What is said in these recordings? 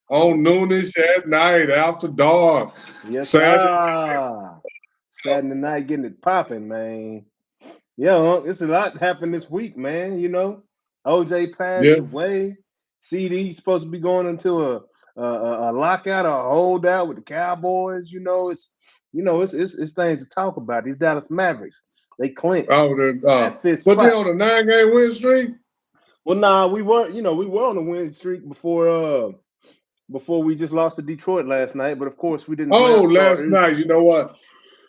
on Noonish at night after dark. Yes, Saturday. sir. Saturday night getting it popping, man. Yeah, it's a lot happened this week, man. OJ passed Yeah. away. CD supposed to be going into a lockout or a holdout with the Cowboys. It's things to talk about. These Dallas Mavericks, they clinched Oh, that fifth what they spot. on a 9-game win streak? Well, nah, we were on a winning streak before we just lost to Detroit last night. But of course, we didn't play Oh, our last starters. night. You know what?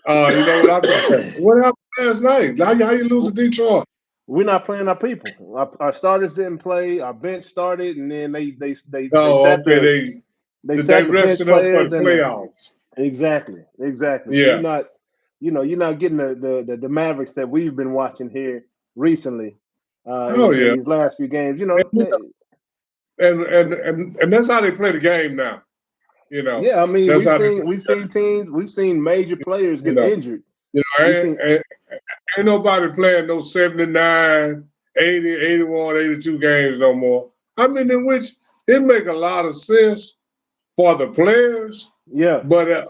You know what I thought? What happened last night? How you lose to Detroit? We're not playing our people. Our starters didn't play. Our bench started, and then they Oh, sat okay. they They sat the bench rested up for players the and playoffs. exactly. So Yeah. you're not getting the Mavericks that we've been watching here recently Oh, in yeah. these last few games. And that's how they play the game now. You know, Yeah, I mean that's how they we've seen major players you get know. injured. You know, We've seen ain't nobody playing no 79, 80, 81, 82 games no more. I mean, in which it make a lot of sense for the players, yeah, but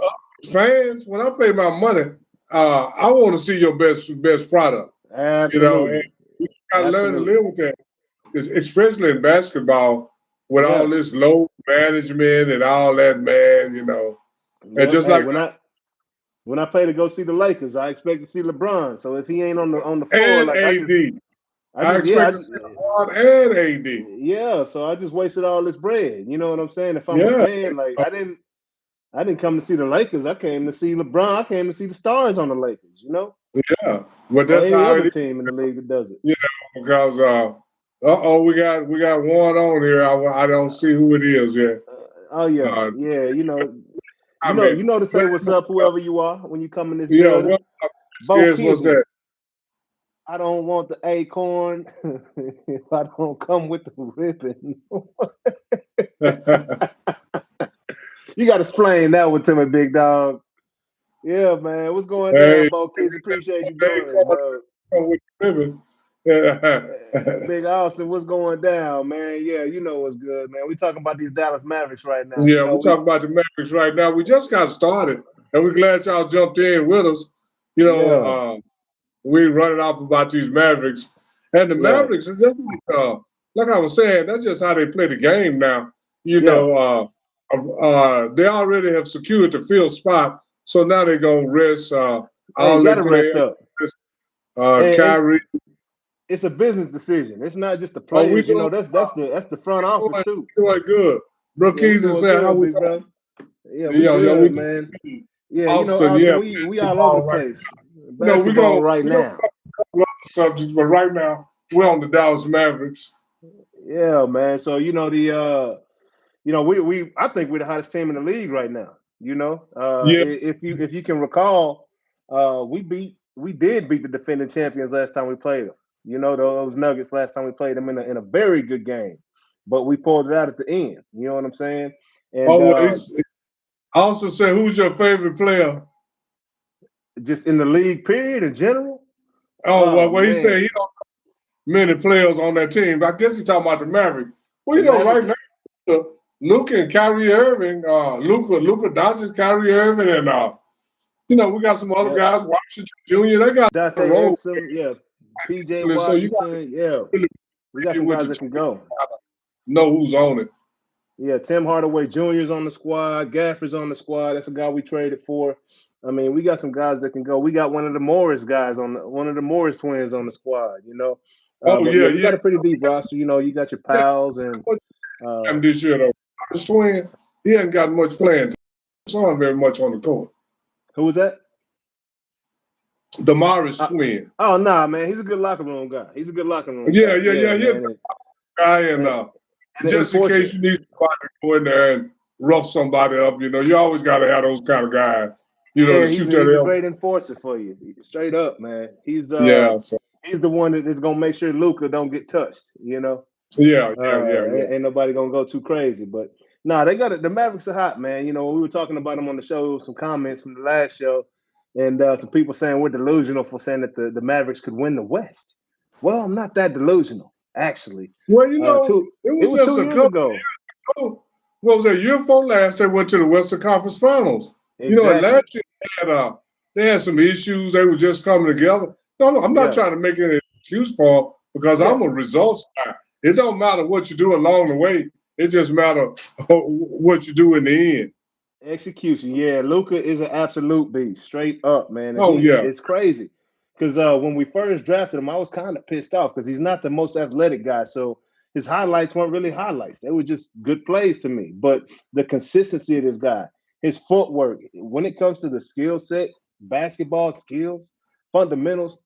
fans, when I pay my money, I want to see your best product. And absolutely, you got to learn to absolutely. live with that, especially in basketball with all Yeah, this low management and all that, man. And yep. just Hey, like when I pay to go see the Lakers, I expect to see LeBron. So if he ain't on the floor, and like AD. I I just yeah, expect to see LeBron and AD. yeah. So I just wasted all this bread. You know what I'm saying? If I'm a Yeah, fan, like I didn't come to see the Lakers. I came to see LeBron. I came to see the stars on the Lakers. yeah. But Or that's any how other it is, team in the league that does it. because we got one on here. I don't see who it is yet. Oh yeah, Uh, yeah. I mean, You know to say what's up, whoever you are, when you come in this yeah. building. What Bo scares what's Kisney, that? I don't want the acorn if I don't come with the ribbon. You got to explain that one to me, big dog. Yeah, man. What's going Hey, down, Bo Kids? Appreciate you they joining, bro. come with the ribbon. Big Austin, what's going down, man? Yeah, you know what's good, man. We talking about these Dallas Mavericks right now. Yeah, we're talking about the Mavericks right now. We just got started, and we're glad y'all jumped in with us. You know, Yeah, we running off about these Mavericks, and the yeah, Mavericks is just like I was saying. That's just how they play the game now. You yeah. know, they already have secured the field spot, so now they're gonna rest Hey, you all got their to rest players. up, and Kyrie. it's a business decision. It's not just the Oh, we players. doing That's the front office too. doing good. Bro Yeah, we Keys is doing saying how good, we big bro. Yeah, we doing. We good, doing man. good. Yeah, Austin, Austin, yeah, we man, all over the all right. place. We're Basketball gonna right we're gonna now. cover a couple other subjects, but right now we're on the Dallas Mavericks. Yeah, man. So we I think we're the hottest team in the league right now. Yeah. If you can recall, we did beat the defending champions last time we played them. Those Nuggets last time we played them in a very good game, but we pulled it out at the end. You know what I'm saying? And Oh, well, I also say, who's your favorite player? just in the league, period, in general. Oh, Oh well, he said man, he don't have many players on that team. I guess he's talking about the Mavericks. Well, the right Mavericks. now, Luka and Kyrie Irving, Luka Doncic, Kyrie Irving, and we got some other Yep. guys, Washington Jr. They got a Dante role, Exum. Yeah. PJ so you got Washington. Yeah. to We got really some with guys the that can team, go. know who's on it. Yeah, Tim Hardaway Jr. is on the squad. Gafford's on the squad. That's a guy we traded for. I mean, we got some guys that can go. We got one of the Morris guys one of the Morris twins on the squad. Oh But yeah, yeah, we yeah. got a pretty deep roster. You got your pals and uh, Time this year though, his twin, he hadn't got much playing time. Saw him very much on the court. who was that? The Morris Uh, twin. oh nah, man, he's a good locker room guy. He's a good locker room Yeah, guy. yeah, Yeah, yeah. He's a man, guy, and and, and an just in enforcer. case you need somebody to go in there and rough somebody up, you always got to have those kind of guys, Yeah, to he's shoot a, that he's a elbow. great enforcer for you. Straight up, man. Yeah, so He's the one that is gonna make sure Luca don't get touched. yeah. Ain't nobody gonna go too crazy, but nah, they got it. The Mavericks are hot, man. We were talking about them on the show. Some comments from the last show, and some people saying we're delusional for saying that the Mavericks could win the West. Well, I'm not that delusional, actually. Well, Two, it it was was just two a years couple ago. ago what was that, year before last, they went to the Western Conference Finals. And Exactly. last year they had some issues. They were just coming together. No, I'm not Yeah. trying to make any excuse for them because Yeah. I'm a results guy. It don't matter what you do along the way. It just matter what you do in the end. Execution. Yeah, Luka is an absolute beast, straight up, man. And Oh yeah, it's crazy. Because when we first drafted him, I was kind of pissed off because he's not the most athletic guy. So his highlights weren't really highlights. They were just good plays to me. But the consistency of this guy, his footwork, when it comes to the skill set, basketball skills, fundamentals,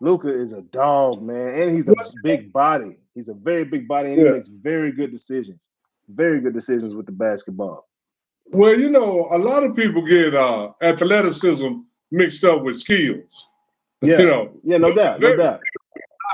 Luka is a dog, man. And he's a What's- big body. He's a very big body, and he yeah. makes very good decisions. Very good decisions with the basketball. Well, a lot of people get athleticism mixed up with skills. Yeah. Yeah, no Luka is doubt. No very doubt.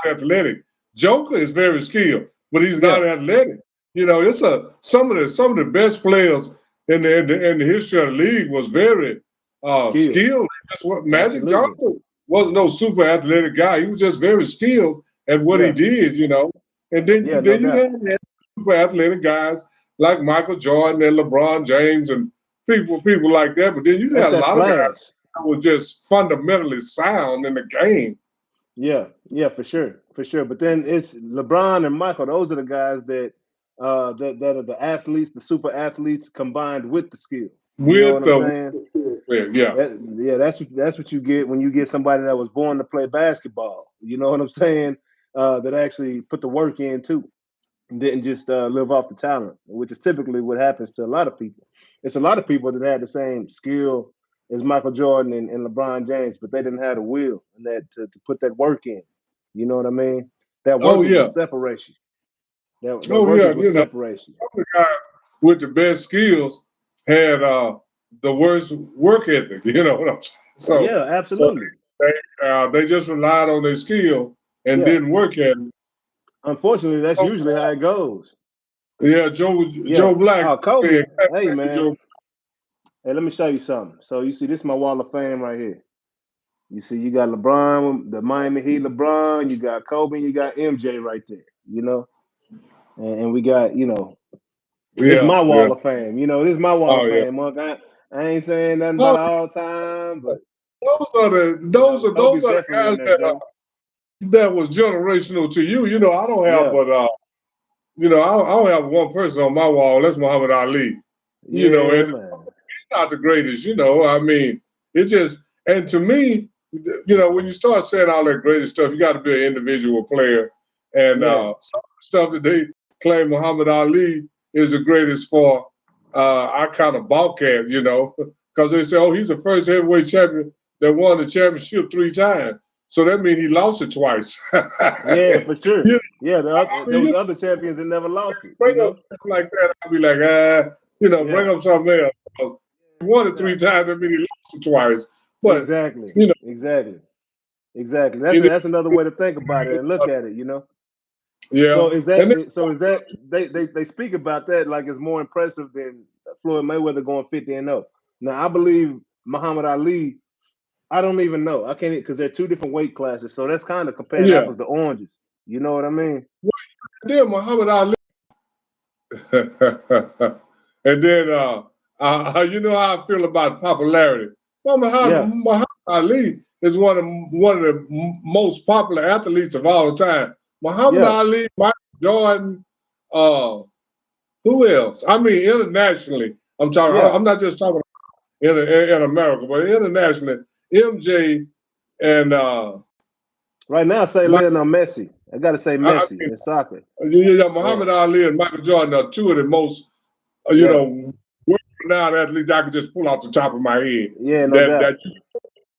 athletic. Joker is very skilled, but he's Yeah. not athletic. It's some of the best players in the history of the league was very Skill. skilled. That's what Magic Absolutely. Johnson was no super athletic guy. He was just very skilled at what he Yeah. did. And then Yeah, no then you doubt. had super athletic guys like Michael Jordan and LeBron James and people like that. But then you That's had a that lot of guys flash. that were just fundamentally sound in the game. Yeah. Yeah, for sure. For sure. But then it's LeBron and Michael. Those are the guys that are the athletes, the super athletes combined with the skill. You know With what I'm the saying? yeah. That's what you get when you get somebody that was born to play basketball. You know what I'm saying? That actually put the work in too. And didn't just live off the talent, which is typically what happens to a lot of people. It's a lot of people that had the same skill as Michael Jordan and LeBron James, but they didn't have the will and that to put that work in. You know what I mean? That Oh work is yeah. what separates you. That Oh work yeah. is what separates you. The guys with the best skills had the worst work ethic. You know what I'm saying? So Yeah, so absolutely. they just relied on their skill and Yeah. didn't work at it. Unfortunately, that's So, usually how it goes. yeah, Joe Yeah. Black. Oh, Yeah, Kobe. Hey, exactly, man. Joe. Hey, let me show you something. So you see, this is my wall of fame right here. You see, you got LeBron, the Miami Heat, LeBron. You got Kobe, and you got MJ right there. You know, and we got, it's Yeah, my yeah. wall of fame. This is my wall Oh of yeah. fame, Monk. I ain't saying nothing about Oh, all time, but those Kobe's are the definitely guys in there, Joe. that was generational to you. I don't have Yeah, but I don't have one person on my wall. That's Muhammad Ali. yeah, And man. he's not the greatest. I mean, it just and to me, when you start saying all that greatest stuff, you got to be an individual player. And Yeah, some of the stuff that they claim Muhammad Ali is the greatest for, I kind of balk at, because they say, oh, he's the first heavyweight champion that won the championship 3 times. So that means he lost it twice. yeah, for sure. you Yeah, I there mean, was other champions that never lost it. bring up stuff like that, I'll be like, bring Yeah, up something else. He won no it three doubt. times, I mean, he lost it twice. But, Exactly, you know, exactly, exactly. That's and that's another way to think about it and look at it. yeah. So is And then, that they speak about that like it's more impressive than Floyd Mayweather going 50-0. Now I believe Muhammad Ali. I don't even know. I can't because they're two different weight classes. So that's kind of comparing yeah. apples to oranges. You know what I mean? Then Muhammad Ali. And then, you know how I feel about popularity. Well, Yeah, Muhammad Ali is one of the most popular athletes of all time. Muhammad yeah, Ali, Michael Jordan, uh, who else? I mean, internationally, I'm talking. yeah. I'm not just talking in America, but internationally, MJ and Right now, say Mike, Lionel Messi. I got to say I Messi mean, in soccer. Yeah, Muhammad Ali and Michael Jordan are two of the most, yeah, world-renowned athletes I could just pull off the top of my head. yeah. No That doubt. you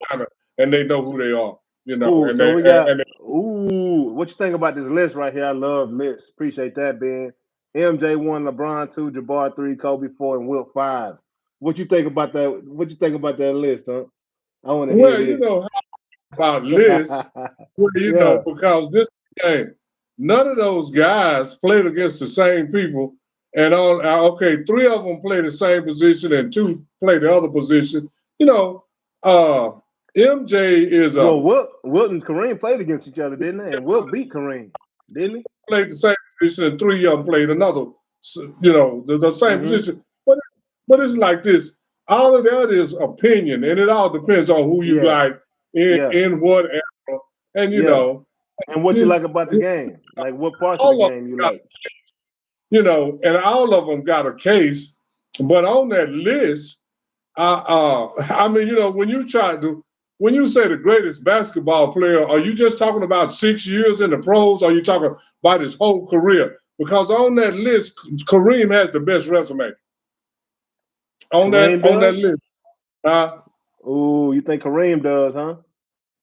kind of, and they know who they are. Cool. And So they we got. and What you think about this list right here? I love lists. Appreciate that, Ben. MJ 1, LeBron 2, Jabbar 3, Kobe 4, and Wilt 5. What you think about that? What you think about that list, huh? I want to hear well, this. about lists. Well, Yeah, because this game, none of those guys played against the same people. And okay, 3 of them play the same position and 2 play the other position. You know, uh, MJ is well, Wilt and Kareem played against each other, didn't they? And Wilt beat Kareem, didn't he? played the same position and 3 of them played another the same position. But it's like this. All of that is opinion, and it all depends on who you like in whatever. And and what you like about the game, like what parts of the game you like. And all of them got a case. But on that list, I mean, when you say the greatest basketball player, are you just talking about 6 years in the pros, or are you talking about his whole career? Because on that list, Kareem has the best resume. On that list. Oh, you think Kareem does, huh?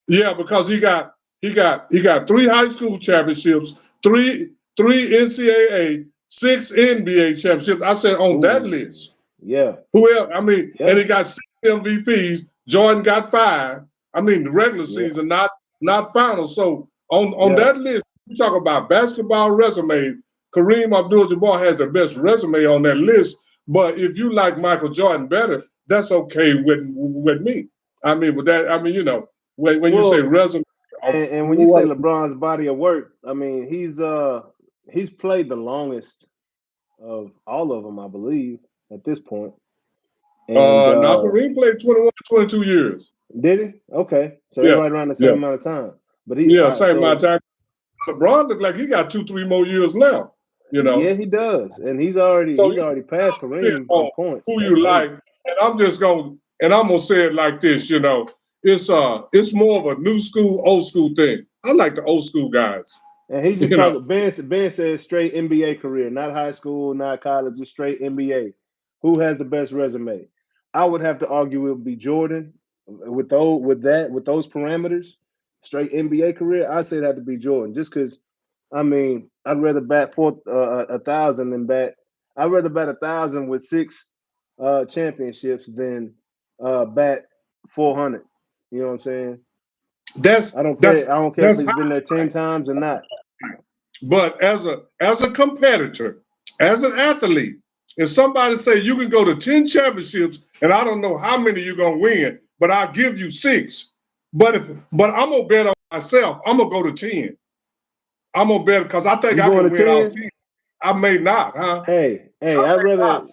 Yeah, because he got 3 high school championships, three NCAA, 6 NBA championships. I said on that list. Yeah. Who else? I mean, and he got 6 MVPs. Jordan got 5. I mean, the regular season, not finals. So on that list, you talk about basketball resume. Kareem Abdul-Jabbar has the best resume on that list. But if you like Michael Jordan better, that's okay with me. I mean, with that, I mean, when you say resume, and when you say LeBron's body of work, I mean, he's played the longest of all of them, I believe, at this point. And now Kareem played 21, 22 years. Did he? Okay, so they're right around the same amount of time. But same amount of time. LeBron looked like he got 2-3 more years left. Yeah, he does, and he's already passed Kareem on points. Who you like? And I'm gonna say it like this. It's more of a new school, old school thing. I like the old school guys. And he's just talking. Ben says straight NBA career, not high school, not college, just straight NBA. Who has the best resume? I would have to argue it would be Jordan with those parameters. Straight NBA career, I say it had to be Jordan, just because. I mean, I'd rather bat 1,000 than bat. I'd rather bat 1,000 with 6 championships than bat 400. You know what I'm saying? I don't care if he's been there 10 times or not. But as a competitor, as an athlete, if somebody say you can go to 10 championships and I don't know how many you're gonna win, but I'll give you 6. But I'm gonna bet on myself. I'm gonna go to 10. I'm gonna bet because I think I can win all 10. I may not, huh? I'd rather.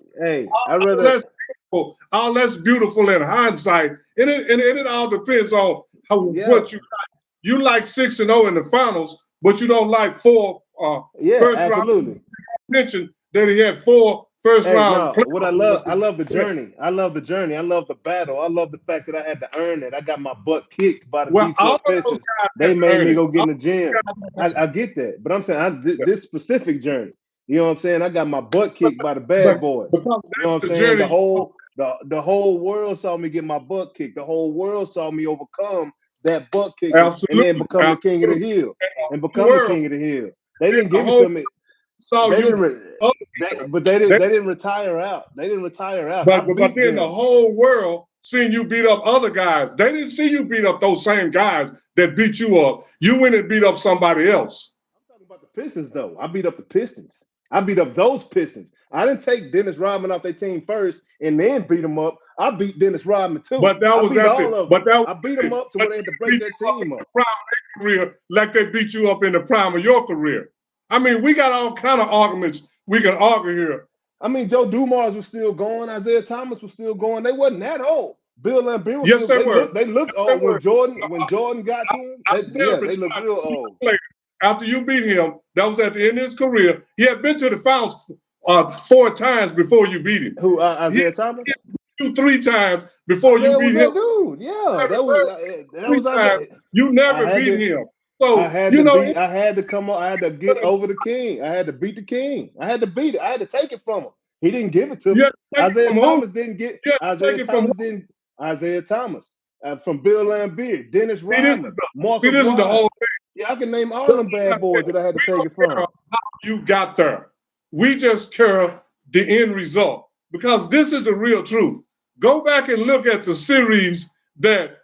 All that's beautiful in hindsight, and it all depends on what you like. You like 6-0 in the finals, but you don't like 4 first absolutely. round. Mentioned that he had 4 first round. No, what I love the journey. I love the journey. I love the battle. I love the fact that I had to earn it. I got my butt kicked by the Detroit Pistons. They made me go get in the gym. I get that, but I'm saying this specific journey. You know what I'm saying? I got my butt kicked by the bad boys. You know what I'm saying? The whole world saw me get my butt kicked. The whole world saw me overcome that butt kick and then become the king of the hill. They didn't give it to me. But they didn't retire out. They didn't retire out. But then the whole world seen you beat up other guys. They didn't see you beat up those same guys that beat you up. You went and beat up somebody else. I'm talking about the Pistons, though. I beat up the Pistons. I beat up those Pistons. I didn't take Dennis Rodman off their team first and then beat them up. I beat Dennis Rodman too. But that was I beat them up to where they had to break their team up. Career, like they beat you up in the prime of your career. I mean, we got all kind of arguments we can argue here. I mean, Joe Dumars was still going. Isaiah Thomas was still going. They wasn't that old. Bill Laimbeer was yes, still, they looked old when Jordan got to him. They looked real old. After you beat him, that was at the end of his career. He had been to the finals 4 times before you beat him. Who, Isaiah Thomas? 3 times before you beat him. Dude, yeah, that was you never beat him. So I had to come up. I had to get over the king. I had to beat the king. I had to beat it. I had to take it from him. He didn't give it to me. Isaiah Thomas didn't get. Isaiah Thomas from Bill Laimbeer, Dennis Rodman, Marcus. This is the whole thing. Yeah, I can name all them bad boys that I had to take it from. How you got there. We just care the end result because this is the real truth. Go back and look at the series that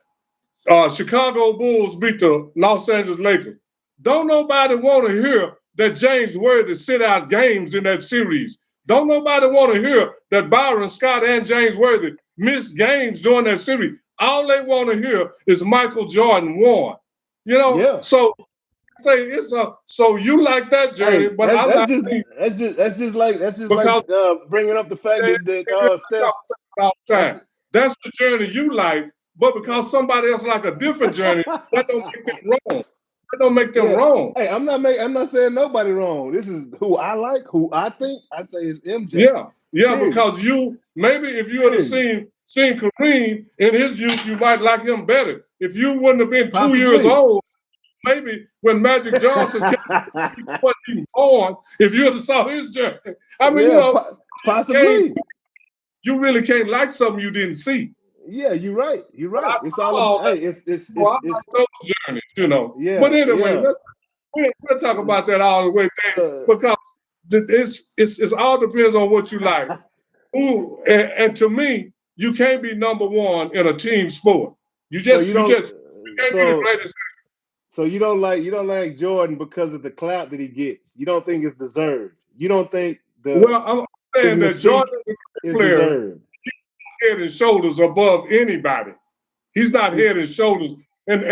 Chicago Bulls beat the Los Angeles Lakers. Don't nobody want to hear that James Worthy sit out games in that series. Don't nobody want to hear that Byron Scott and James Worthy missed games during that series. All they want to hear is Michael Jordan won. So say it's a so you like that journey, Hey, but I like these that's just like because bringing up the fact they, that Steph. all the That's time. That's the journey you like, but because somebody else like a different journey, that don't make them wrong. That don't make them yeah. wrong. Hey, I'm not saying nobody wrong. This is who I like, who I think. I say is MJ. Yeah, Period. because you maybe if you would have Period. seen Kareem in his youth, you might like him better. If you wouldn't have been 2 years Possibly. old, maybe when Magic Johnson came, he wasn't even born. If you would have saw his journey, I mean, Yeah, came, possibly. you really can't like something you didn't see. Yeah, you're right. You're But right. I It's saw all all that. hey, So I like those journeys. But yeah, anyway, yeah. we'll talk about that all the way there So, because it's all depends on what you like. Ooh, and to me, you can't be number one in a team sport. You so you don't can't be the so greatest. so you don't like Jordan because of the clout that he gets. You don't think it's deserved. You don't think Well, I'm his saying that mystique Jordan is a is player deserved. head and shoulders above anybody. He's not head and shoulders. And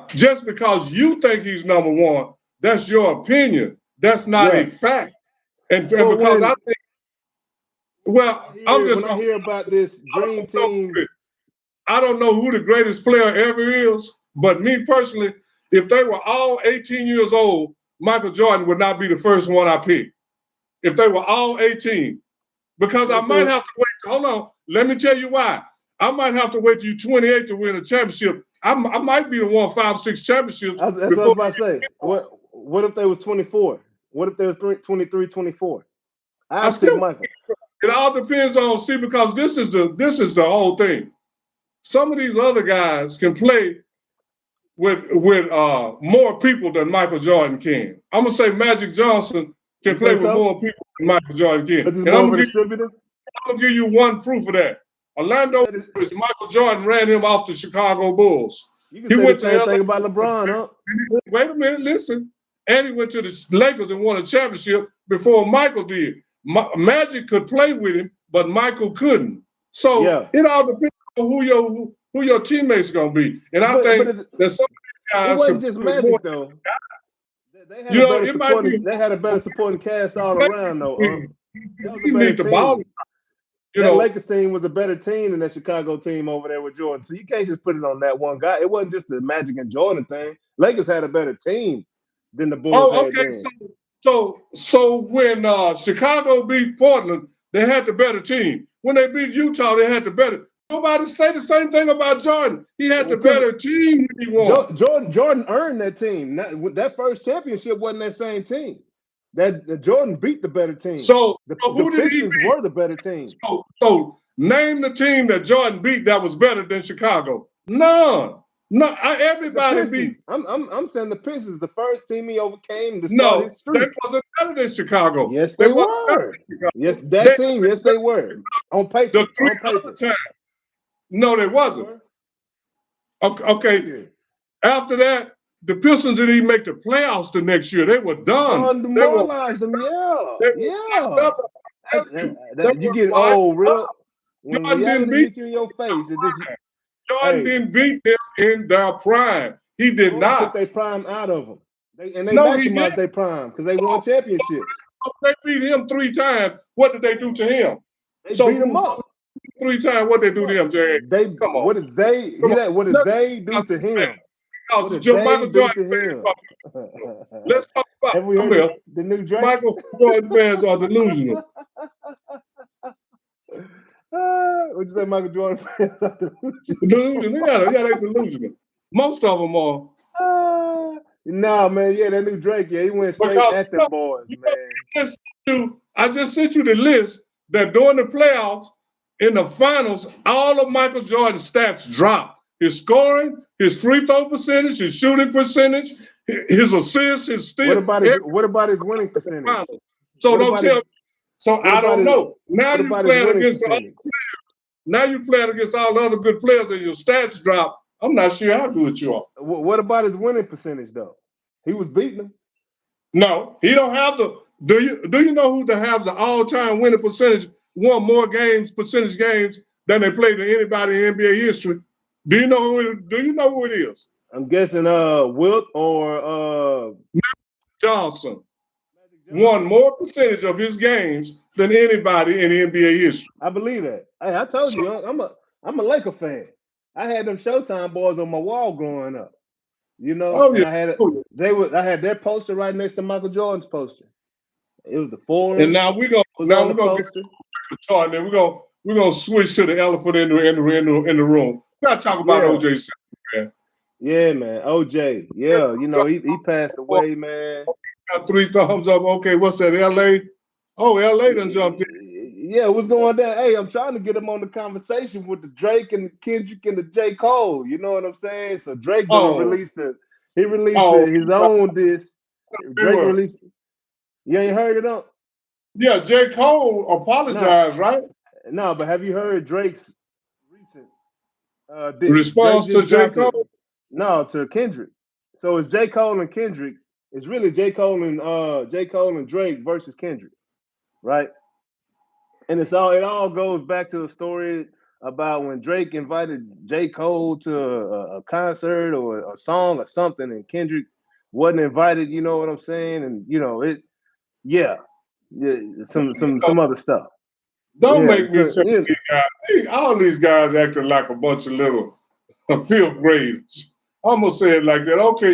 just because you think he's number one, that's your opinion. That's not a Yeah. fact. And But because I think, well, I'm just when I gonna hear about this dream team, I don't know who the greatest player ever is, but me personally, if they were all 18 years old, Michael Jordan would not be the first one I picked. If they were all 18, because I might have to wait. Hold on, let me tell you why. I might have to wait till you're 28 to win a championship. I might be the one 5-6 championships that's what I before. was about to say. What if they was 24? What if they was 23, 24? I I'd pick still. Michael. It all depends on because this is the whole thing. Some of these other guys can play with more people than Michael Jordan can. I'm gonna say Magic Johnson can You play think with so? more people than Michael Jordan can. Because he's And more of a distributor? I'm gonna give you one proof of that. Orlando, That is, Michael Jordan ran him off the Chicago Bulls. you can He say the went to same LA. thing about LeBron, huh? Wait a minute, listen. And he went to the Lakers and won a championship before Michael did. Magic could play with him, but Michael couldn't. So Yeah. it all depends on who your teammates gonna be. And I But think that some of these it guys can wasn't just play with more. Magic though. They had a better It might supporting. be. They had a better supporting cast all around though. That was a You better need the ball. team. You That know, Lakers team was a better team than that Chicago team over there with Jordan. So you can't just put it on that one guy. It wasn't just a Magic and Jordan thing. Lakers had a better team than the Bulls oh, had okay. then. So when Chicago beat Portland, they had the better team. When they beat Utah, they had the better. Nobody say the same thing about Jordan. He had the better team when he won. Jordan earned that team. That first championship wasn't that same team. That Jordan beat the better team. So The who did he Pistons beat? were the better team. So name the team that Jordan beat that was better than Chicago. None. No, The everybody beat. Pistons. I'm saying the Pistons, the first team he overcame to start No, his they streak. wasn't better than Chicago. Yes, They they wasn't better were. than Chicago. Yes, that team. Yes, they were. On paper. The three On other paper. times. No, they wasn't. Okay. After that, the Pistons didn't even make the playoffs the next year. They were done. Jordan They were demoralized them. Yeah. they were Yeah. up. They You were get washed old real. up. When Jordan didn't reality beat hits you in your face, it just Jordan hey, didn't beat them in their prime. He did Jordan took not. their prime out of them. They No, he didn't. maximized their prime because they won championships. They beat him 3 times. What did they do to him? They So beat him up. 3 times, what they do to him, Jerry? Come on. What did they Come hear that? What did they do to him? What did they Michael do Jordan to him? let's talk about Have we heard the new Drake? Michael Jordan fans are delusional. What'd you say, Michael Jordan fans are Delusional. Yeah, they delusional. Most of them are. Nah, man, yeah, that new Drake, yeah, he went straight at them boys, man. I just sent you the list that during the playoffs, in the finals, all of Michael Jordan's stats dropped. His scoring, his free throw percentage, his shooting percentage, his assists, his steals. What about his winning percentage? So don't tell me. So I don't know. Now you're playing against the other players. Now you're playing against all the other good players and your stats drop. I'm not sure how good you are. What about his winning percentage though? He was beating them. No, he don't have the. Do you know who has the all-time winning percentage? Won more percentage games than they played in anybody in NBA history. Do you know who it is? I'm guessing Wilt or Johnson Magic won Johnson. more percentage of his games than anybody in NBA history. I believe that. Hey, I told So, you, I'm a Laker fan. I had them Showtime boys on my wall growing up, oh and yeah. I had their poster right next to Michael Jordan's poster. It was the And forum now was on the we're gonna get poster. to the chart, and then we're gonna switch to the elephant in the room. We gotta talk about Yeah, OJ Simpson, man. yeah, man. OJ, yeah, he passed away, man. Got three thumbs up. Okay, what's that? LA? Oh, LA done jumped in. Yeah, what's going down? Hey, I'm trying to get him on the conversation with the Drake and the Kendrick and the J. Cole. You know what I'm saying? So Drake gonna Oh, release oh, his own disc. Drake anyway. released. You ain't heard it on? Yeah, J. Cole No, apologized, right? no. But have you heard Drake's recent disc? Drake Response to just J. dropped it. Cole. No, to Kendrick. So it's J. Cole and Kendrick. It's really J. Cole and Drake versus Kendrick, right? And it all goes back to a story about when Drake invited J. Cole to a concert or a song or something, and Kendrick wasn't invited. You know what I'm saying? And yeah, some other stuff. Don't Yeah, make me so say these guys. All these guys acting like a bunch of little fifth graders. I'm gonna say it like that. Okay,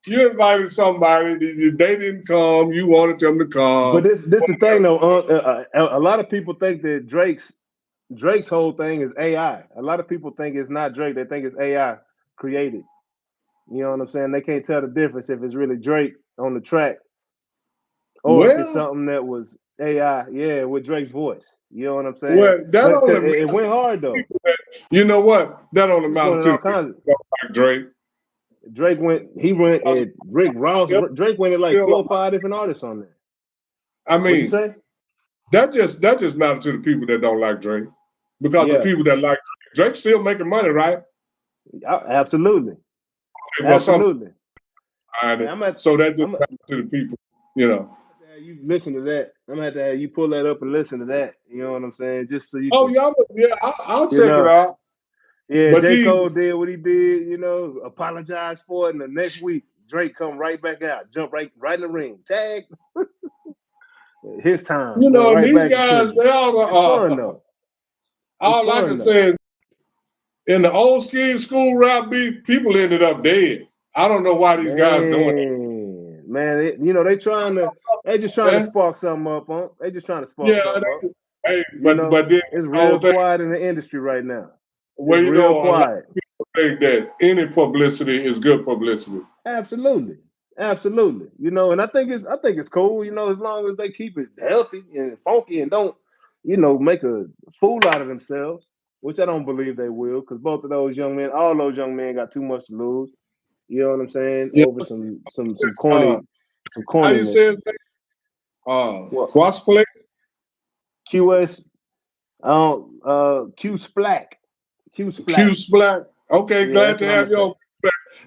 you invited somebody. They didn't come. You wanted them to but come. this the thing though. A lot of people think that Drake's whole thing is AI. A lot of people think it's not Drake. They think it's AI created. You know what I'm saying? They can't tell the difference if it's really Drake on the track or if it's Well, something that was AI. Yeah, with Drake's voice. You know what I'm saying? that But 'cause only it matters went hard though. to people that you know what that only He was doing matters it to all the people kinds of. that don't like Drake. He went Because at Rick Ross. they're Drake went at like still, 4 or 5 different artists on there. I What'd you mean, say? that just matters to the people that don't like Drake. Because the Yeah, people that like Drake still making money, right? absolutely, Okay, well, some absolutely. behind Hey, it. So that just I'm matters to the people, you know. to have you listen to that. I'm gonna have to have you pull that up and listen to that. You know what I'm saying? Just so you Oh can, yeah, I'll you check it know. out. Yeah, But J. these, Cole did what he did, apologize for it, and the next week Drake come right back out, jump right in the ring, tag his time, went and right these back to guys, Kendrick. they all It's fun though. It's all I can fun though. say is in the old school rap beef, people ended up dead. I don't know why these guys doing Man, they just trying to that. spark something up, huh? They just trying to spark Yeah, something up. hey, but then It's the whole real thing quiet in the industry right now. It's where real a lot quiet. of people think that any publicity is good publicity. Absolutely. Absolutely. And I think it's cool, as long as they keep it healthy and funky and don't, make a fool out of themselves, which I don't believe they will, because all those young men got too much to lose. You know what I'm saying? Yeah. Over Uh, some how you corniness. say his name? What Crossplay? QS Q Splack. Q Splack. Q Black. Okay, Yeah, glad that's to what I'm have gonna you say. on.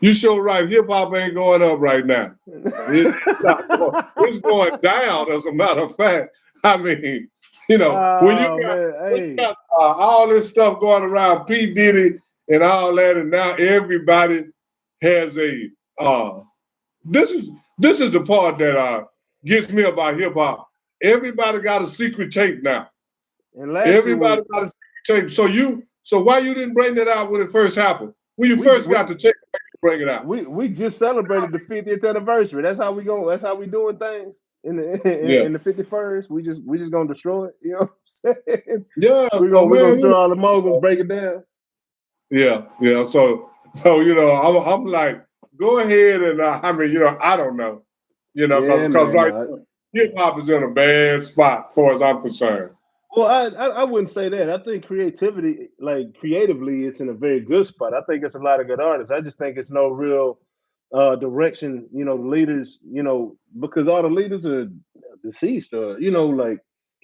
You sure right. Hip hop ain't going up right now. It's going down, as a matter of fact. I mean, Oh man, when you hey. got all this stuff going around, P. Diddy and all that, and now everybody has a. This is the part that gets me about hip hop. Everybody got a secret tape now. And last year Everybody was got a secret tape. So why you didn't bring that out when it first happened? When you we first we got the tape, bring it out. we just celebrated the 50th anniversary. That's how we go. That's how we doing things in the Yeah. in the 51st. We just gonna destroy it. You know what I'm saying? Yeah. We're So gonna we're gonna man, destroy all the moguls, break it down. yeah. So I'm like, go ahead and I mean, I don't know, Yeah, because man. right No. now, hip hop is in a bad spot, as far as I'm concerned. Well, I wouldn't say that. I think creativity, like creatively, it's in a very good spot. I think it's a lot of good artists. I just think it's no real direction. The leaders, because all the leaders are deceased, or like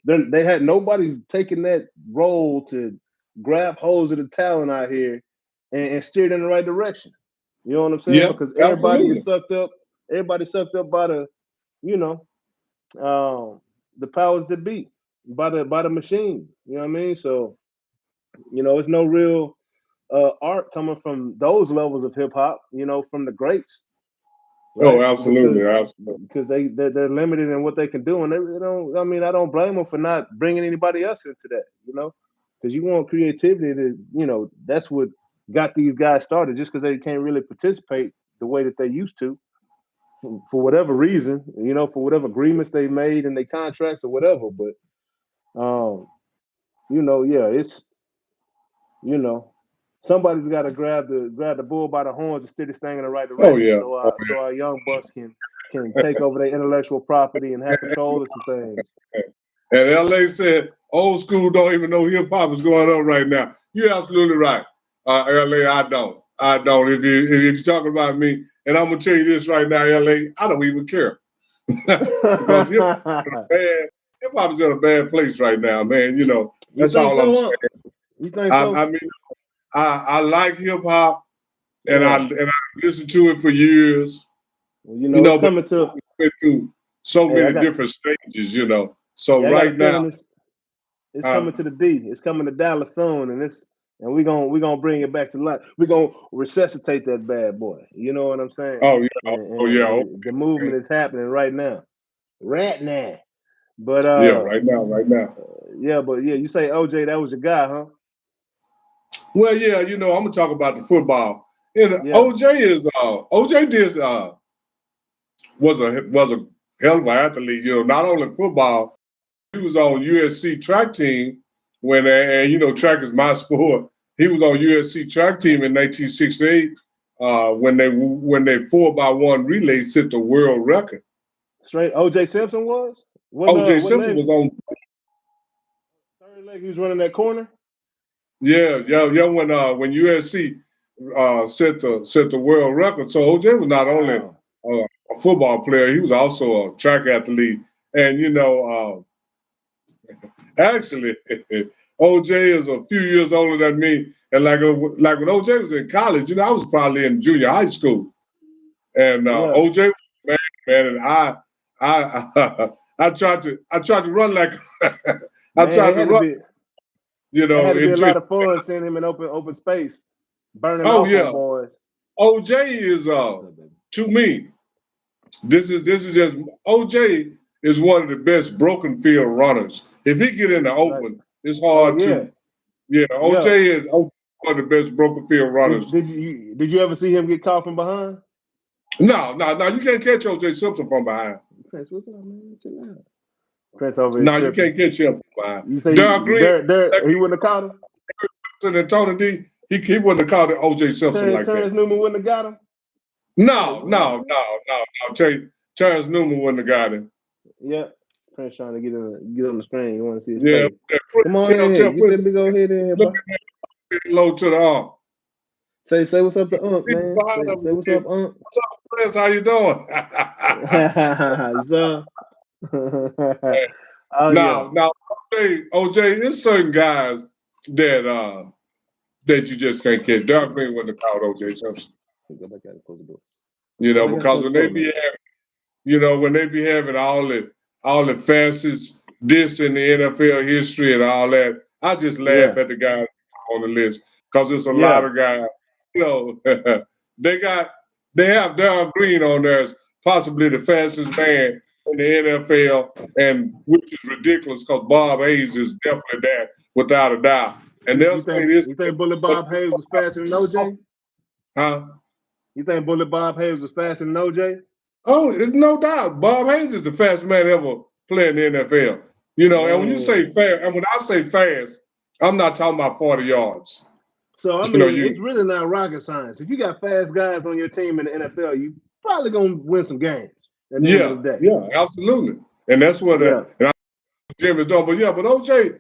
they had nobody's taking that role to grab hold of the talent out here and steer it in the right direction. You know what I'm saying? Yeah, Because everybody is absolutely. sucked up. Everybody's sucked up by you know, the powers that be, by the machine. You know what I mean? So it's no real. art coming from those levels of hip hop, from the greats, Oh, right? absolutely, absolutely. Because they're limited in what they can do, and they don't. I mean, I don't blame them for not bringing anybody else into that, because you want creativity to, that's what got these guys started. Just because they can't really participate the way that they used to, for whatever reason, for whatever agreements they made in their contracts or whatever. But yeah, it's somebody's got to grab the bull by the horns and steer this thing in the right Oh direction, yeah. so our young bucks can take over their intellectual property and have control of some things. And LA said old school don't even know hip hop is going on right now. You're absolutely right. LA, I don't. If you're talking about me, and I'm gonna tell you this right now, LA, I don't even care. Because hip hop is in a bad place right now, man. That's all I'm saying. You think so? I mean, I like hip hop, and Yeah. I listened to it for years. Well, it's coming to through so many different stages, So right now, it's coming to the D. It's coming to Dallas soon, and we're gonna bring it back to life. We're gonna resuscitate that bad boy. You know what I'm saying? Oh yeah, and the movement is happening right now. Right now. But yeah, right now. But you say OJ, that was your guy, huh? Well, yeah, I'm gonna talk about the football. And OJ was a hell of an athlete. Not only football, he was on USC track team and track is my sport. He was on USC track team in 1968 when they 4x1 relay set the world record. Straight OJ Simpson was? OJ Simpson was on third leg. He was running that corner. Yeah. When USC set the world record, so OJ was not only a football player, he was also a track athlete. And actually, OJ is a few years older than me. And like when OJ was in college, I was probably in junior high school. And OJ was man, and I tried to run like I tried to run. It had to be a lot of fun seeing him in open space, burning off on boys. OJ is to me, this is just OJ is one of the best broken field runners. If he get in the open, it's hard to. Yeah, OJ is one of the best broken field runners. Did you ever see him get caught from behind? No, you can't catch OJ Simpson from behind. Prince, what's up, man? Prince over here. No, you can't catch him from behind. You say he wouldn't have caught him? And Tony D, he wouldn't have caught OJ Simpson like that. Terrence Newman wouldn't have got him? No. Terrence Newman wouldn't have got him. Yeah. Prince trying to get on the screen. You want to see his face? Come on in. Get that big old head in here, look low to the arm. Say what's up to Unc, man. Say what's up, Unc. What's up, Prince? How you doing? You saw? Now, OJ, there's certain guys that you just can't catch. Dark Green wouldn't have caught OJ Simpson. Because when they be having all the fastest diss in the NFL history and all that, I just laugh at the guys on the list because it's a lot of guys. They have Darren Green on there as possibly the fastest man in the NFL, and which is ridiculous because Bob Hayes is definitely that without a doubt. And they'll say this. You think Bullet Bob Hayes was faster than OJ? Huh? You think Bullet Bob Hayes was faster than OJ? Oh, it's no doubt. Bob Hayes is the fastest man ever playing in the NFL. And when you say fast, and when I say fast, I'm not talking about 40 yards. So, I mean, it's really not rocket science. If you got fast guys on your team in the NFL, you probably going to win some games at the end of the day. Yeah, absolutely. And that's what Jim is doing. But OJ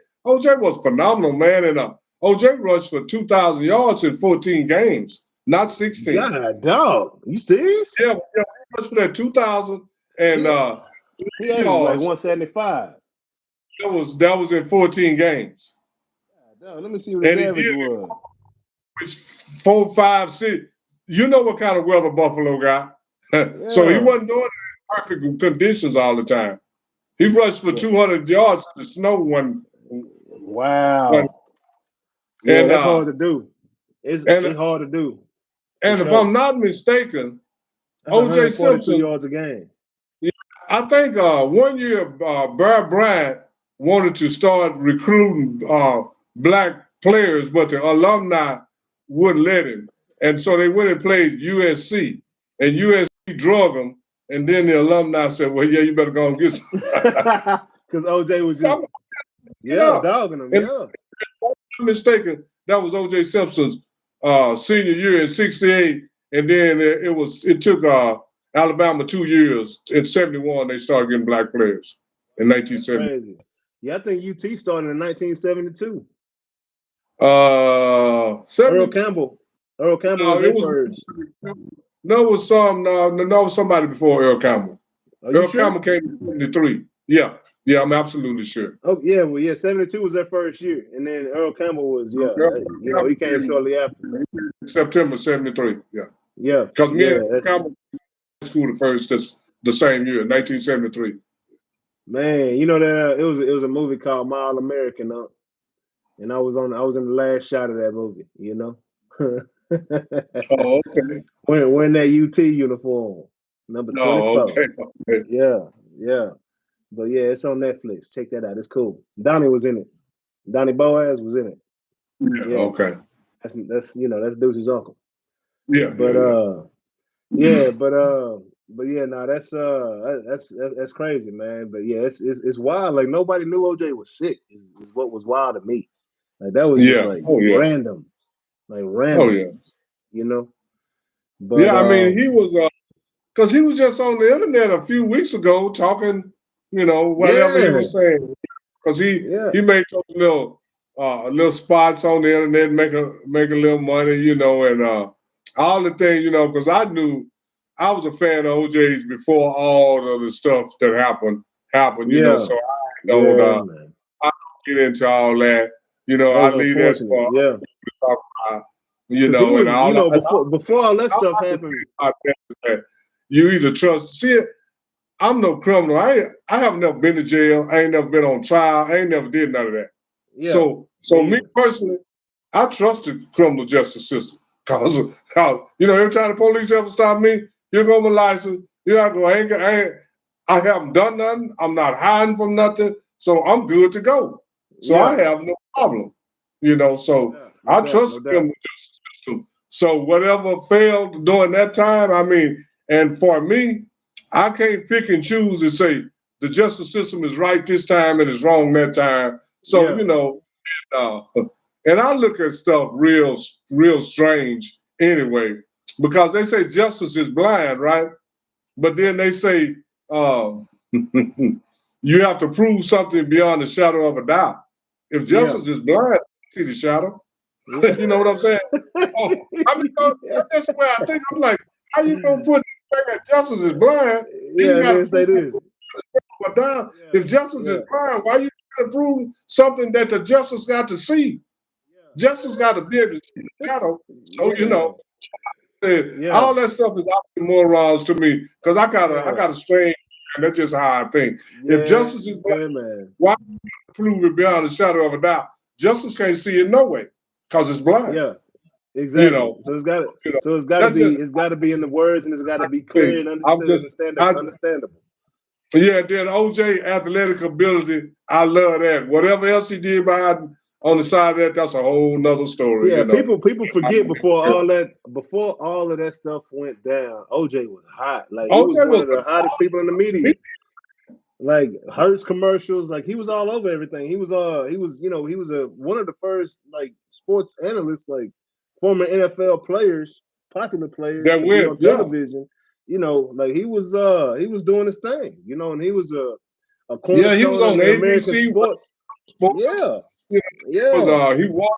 was phenomenal, man. And OJ rushed for 2,000 yards in 14 games, not 16. God, dog. You serious? Yeah, he rushed for that 2,000 and he averaged like 175. That was in 14 games. God, dog, let me see what his average was. 4, 5, 6. You know what kind of weather Buffalo got. So he wasn't doing it in perfect conditions all the time. He rushed for 200 yards in the snow one. Wow. That's hard to do. It's hard to do. And if I'm not mistaken, That's O.J. 142 Simpson, yards a game. I think 1 year Bear Bryant wanted to start recruiting black players, but the alumni wouldn't let him. And so they went and played USC, and USC drug them. And then the alumni said, "Well, yeah, you better go and get some." Because OJ was just dogging him. And if I'm not mistaken, that was O.J. Simpson's senior year in '68, and then it took Alabama 2 years. In '71, they started getting black players in 1970. Crazy. Yeah, I think UT started in 1972. Earl Campbell was their first. No, it was somebody before Earl Campbell. Earl Campbell came in '73. Yeah, I'm absolutely sure. Oh yeah, well yeah, '72 was their first year, and then Earl Campbell was he came shortly after. September '73. Yeah. Because me and Earl Campbell went to school the same year, 1973. Man, you know that it was a movie called My All American, and I was in the last shot of that movie. You know. Oh, okay. Wearing that UT uniform, number 24. Oh, okay. Yeah. But yeah, it's on Netflix. Check that out. It's cool. Donnie was in it. Donnie Boaz was in it. Yeah. Okay. That's Deuce's uncle. Yeah. But that's crazy, man. But yeah, it's wild. Like nobody knew OJ was sick. Is what was wild to me. Like that was just like random. Like random. Oh yeah. You know. But yeah, I mean he was because he was just on the internet a few weeks ago talking, whatever he was saying. Because he made those little spots on the internet, make a little money, and all the things, because I knew I was a fan of OJ's before all of the stuff that happened, so I don't get into all that. I leave that for before all that stuff happened. You either trust. See, I'm no criminal. I have never been to jail. I ain't never been on trial. I ain't never did none of that. Yeah, so me personally, I trust the criminal justice system. Cause every time the police ever stop me, here go my license. Here I go. I haven't done nothing. I'm not hiding from nothing. So I'm good to go. So I have no problem. I trust the criminal justice system. So whatever failed during that time, and for me, I can't pick and choose and say the justice system is right this time and it's wrong that time. So, and I look at stuff real strange anyway, because they say justice is blind, right? But then they say you have to prove something beyond the shadow of a doubt. If justice is blind, see the shadow. You know what I'm saying? That's where I think I'm like, how you gonna put that justice is blind? Yeah, they say this. But down, if justice is blind, why you trying to prove something that the justice got to see? Justice got to be able to see the shadow. So all that stuff is oxymorons to me, because I got a strange, and that's just how I think. If justice is blind, why prove it beyond the shadow of a doubt? Justice can't see it no way, because it's blind. Yeah. Exactly. So it's got to be in the words, and it's got to be clear and understandable. Yeah, then OJ athletic ability, I love that. Whatever else he did on the side of that's a whole nother story. Yeah, people forget before all of that stuff went down, OJ was hot. Like he was one of the hottest people in the media. Like Hertz commercials, like he was all over everything. He was one of the first like sports analysts, like former NFL players, popular players that went on television. Like he was doing his thing, and he was a he was on ABC sports. He won.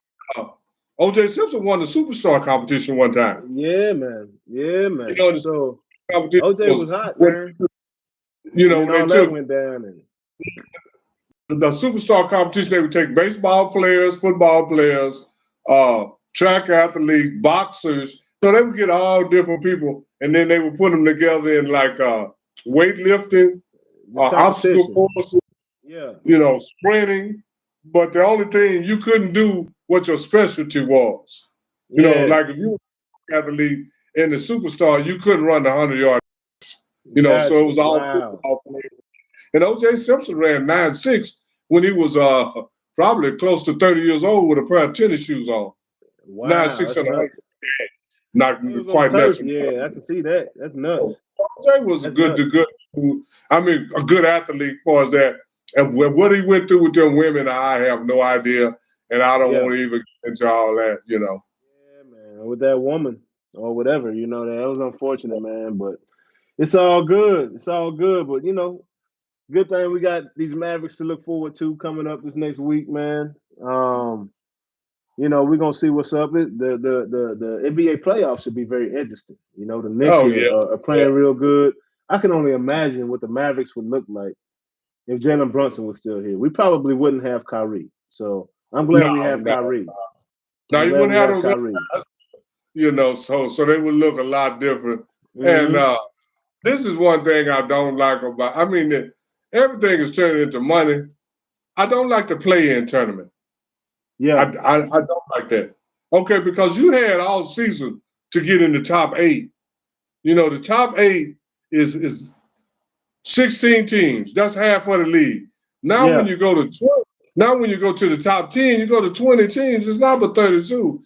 O.J. Simpson won the Superstar competition one time. Yeah, man. So O.J. was hot, man. When all that went down, and the Superstar competition, they would take baseball players, football players, track athletes, boxers. So they would get all different people, and then they would put them together in like weightlifting, obstacle courses, sprinting. But the only thing, you couldn't do what your specialty was. You know, Yeah. like if you were an athlete in the superstar, you couldn't run the 100-yard. You know, so it Gotcha. was all Wow. football players. And O.J. Simpson ran 9.6 when he was probably close to 30 years old with a pair of tennis shoes on. Nine Wow. six That's and a 100, nuts. not It was on quite turf. natural. Yeah, I can see that. That's nuts. O.J. was That's nuts. a good athlete as far as that. And what he went through with them women, I have no idea. And I don't Yeah. want to even get into all that, you know. Yeah, man. With that woman or whatever, that was unfortunate, man. But it's all good. It's all good. But good thing we got these Mavericks to look forward to coming up this next week, man. We're gonna see what's up. The NBA playoffs should be very interesting. The Knicks Oh, are, yeah. are playing real good. I can only imagine what the Mavericks would look like if Jalen Brunson was still here. We probably wouldn't have Kyrie. So I'm glad we No, have no. Kyrie. Now, I'm you glad wouldn't we have have those, Kyrie. so they would look a lot different. And Hmm. this is one thing I don't like about. I mean, everything is turning into money. I don't like the play-in tournament. I Yeah. don't like that. Okay, because you had all season to get in the top 8. The top 8 is 16 teams. That's half of the league. Now when Yeah. you go to 20, now when you go to the top 10, you go to 20 teams. It's not but 32.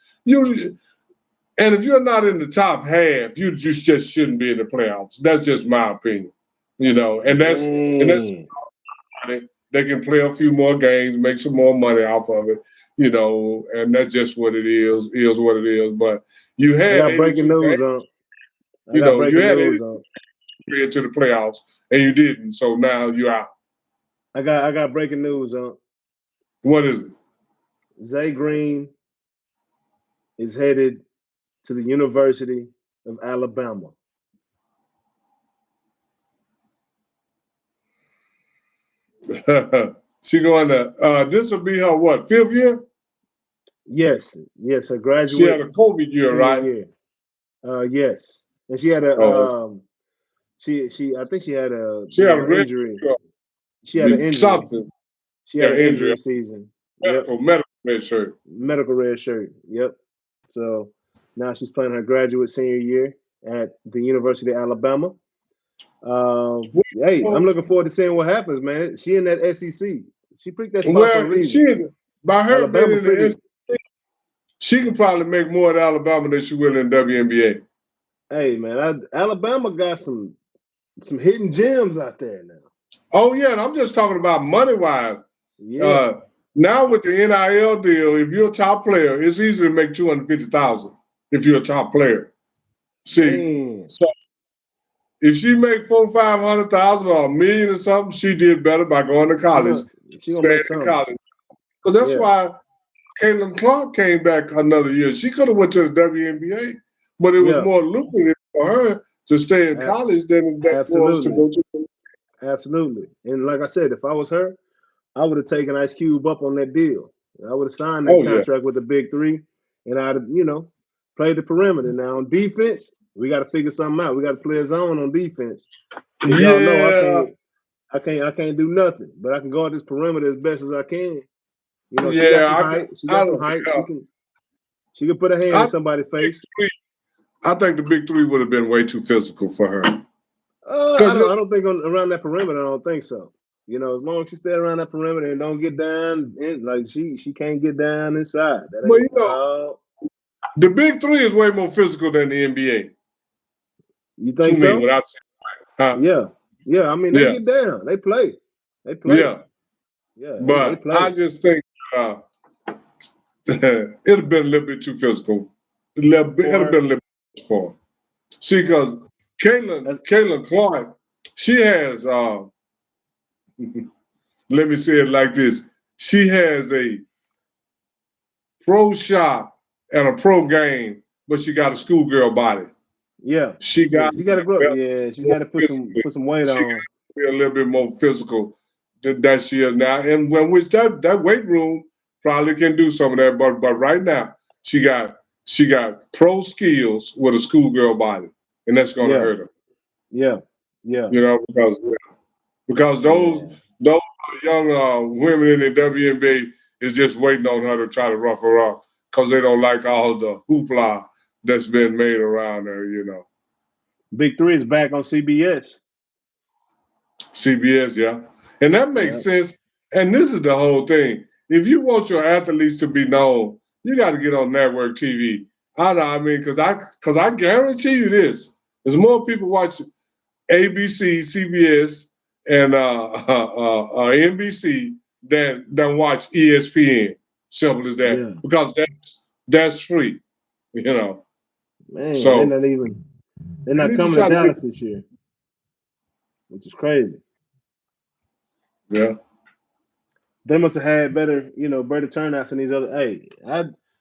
And if you're not in the top half, you just shouldn't be in the playoffs. That's just my opinion. And that's Man. they can play a few more games, make some more money off of it, and that's just what it is what it is. But you I had got breaking 82 games, news on. I got you breaking had news 82 on. into the playoffs, and you didn't. So now you're out. I got breaking news on. What is it? Zay Green is headed to the University of Alabama. She going to, this will be her what, 5th year? Yes, her She had graduate a COVID year, senior right? year. Yes, and she had a Oh, she I think she had a she had a an red injury. She had an injury. something, She had yeah, an injury, injury season. Yep, medical red shirt. medical red shirt. Yep. So now she's playing her graduate senior year at the University of Alabama. Hey, I'm looking forward to seeing what happens, man. She in that SEC. She picked that spot for a Well, reason. by her being Alabama in the pretty. SEC, she can probably make more at Alabama than she will in WNBA. Hey, man, Alabama got some hidden gems out there now. Oh yeah, and I'm just talking about money wise. Yeah. Now with the NIL deal, if you're a top player, it's easy to make 250,000 if you're a top player. See, Man. so if she make 400,000, 500,000 or a million or something, she did better by going to She college, gonna she gonna staying make in something. college. Because that's Yeah. why Caitlin Clark came back another year. She could have went to the WNBA, but it was Yeah. more lucrative for her to stay in A- college than that was to absolutely. go to. Absolutely. And like I said, if I was her, I would have taken Ice Cube up on that deal. I would have signed that Oh yeah, contract with the big three, and I'd have, played the perimeter. Now on defense, we got to figure something out. We got to play a zone on defense because y'all know I yeah, can't, I can't do nothing, but I can guard this perimeter as best as I can. She got some yeah. height. She I got some don't. height. Yeah. She can put a hand in I, somebody's face. I think the big three would have been way too physical for her. I Because don't think around that perimeter. I don't think so. As long as she stay around that perimeter and don't get down, like she can't get down inside. That well, ain't no. the big three is way more physical than the NBA You to think me. so? Without Yeah, yeah. I mean, they yeah, get down. They play. They play. yeah. Yeah, they But I play. just think it'd have been a little bit too physical. It'd have been For a her. little bit for her. See, because That's- Caitlin Clark, she has. Let me say it like this: she has a pro shot and a pro game, but she got a schoolgirl body. yeah, She yeah. got She to got be to grow. Yeah, she more got to put some physically. weight She got on. to be a little bit more physical than she is now. And when which that weight room probably can do some of that. But right now she got pro skills with a schoolgirl body, and that's going to Yeah, hurt her. yeah, yeah, Because yeah. those young women in the WNBA is just waiting on her to try to rough her up. because they don't like all the hoopla that's been made around there, you know. Big Three is back on CBS. CBS, yeah. And that makes sense. And this is the whole thing. If you want your athletes to be known, you got to get on network TV. I mean, because I guarantee you this: there's more people watch ABC, CBS, and NBC than watch ESPN. Simple as that. Yeah. Because that's free, you know. Man, So they're not coming to Dallas this year, which is crazy. Yeah. They must have had better turnouts than these other. Hey,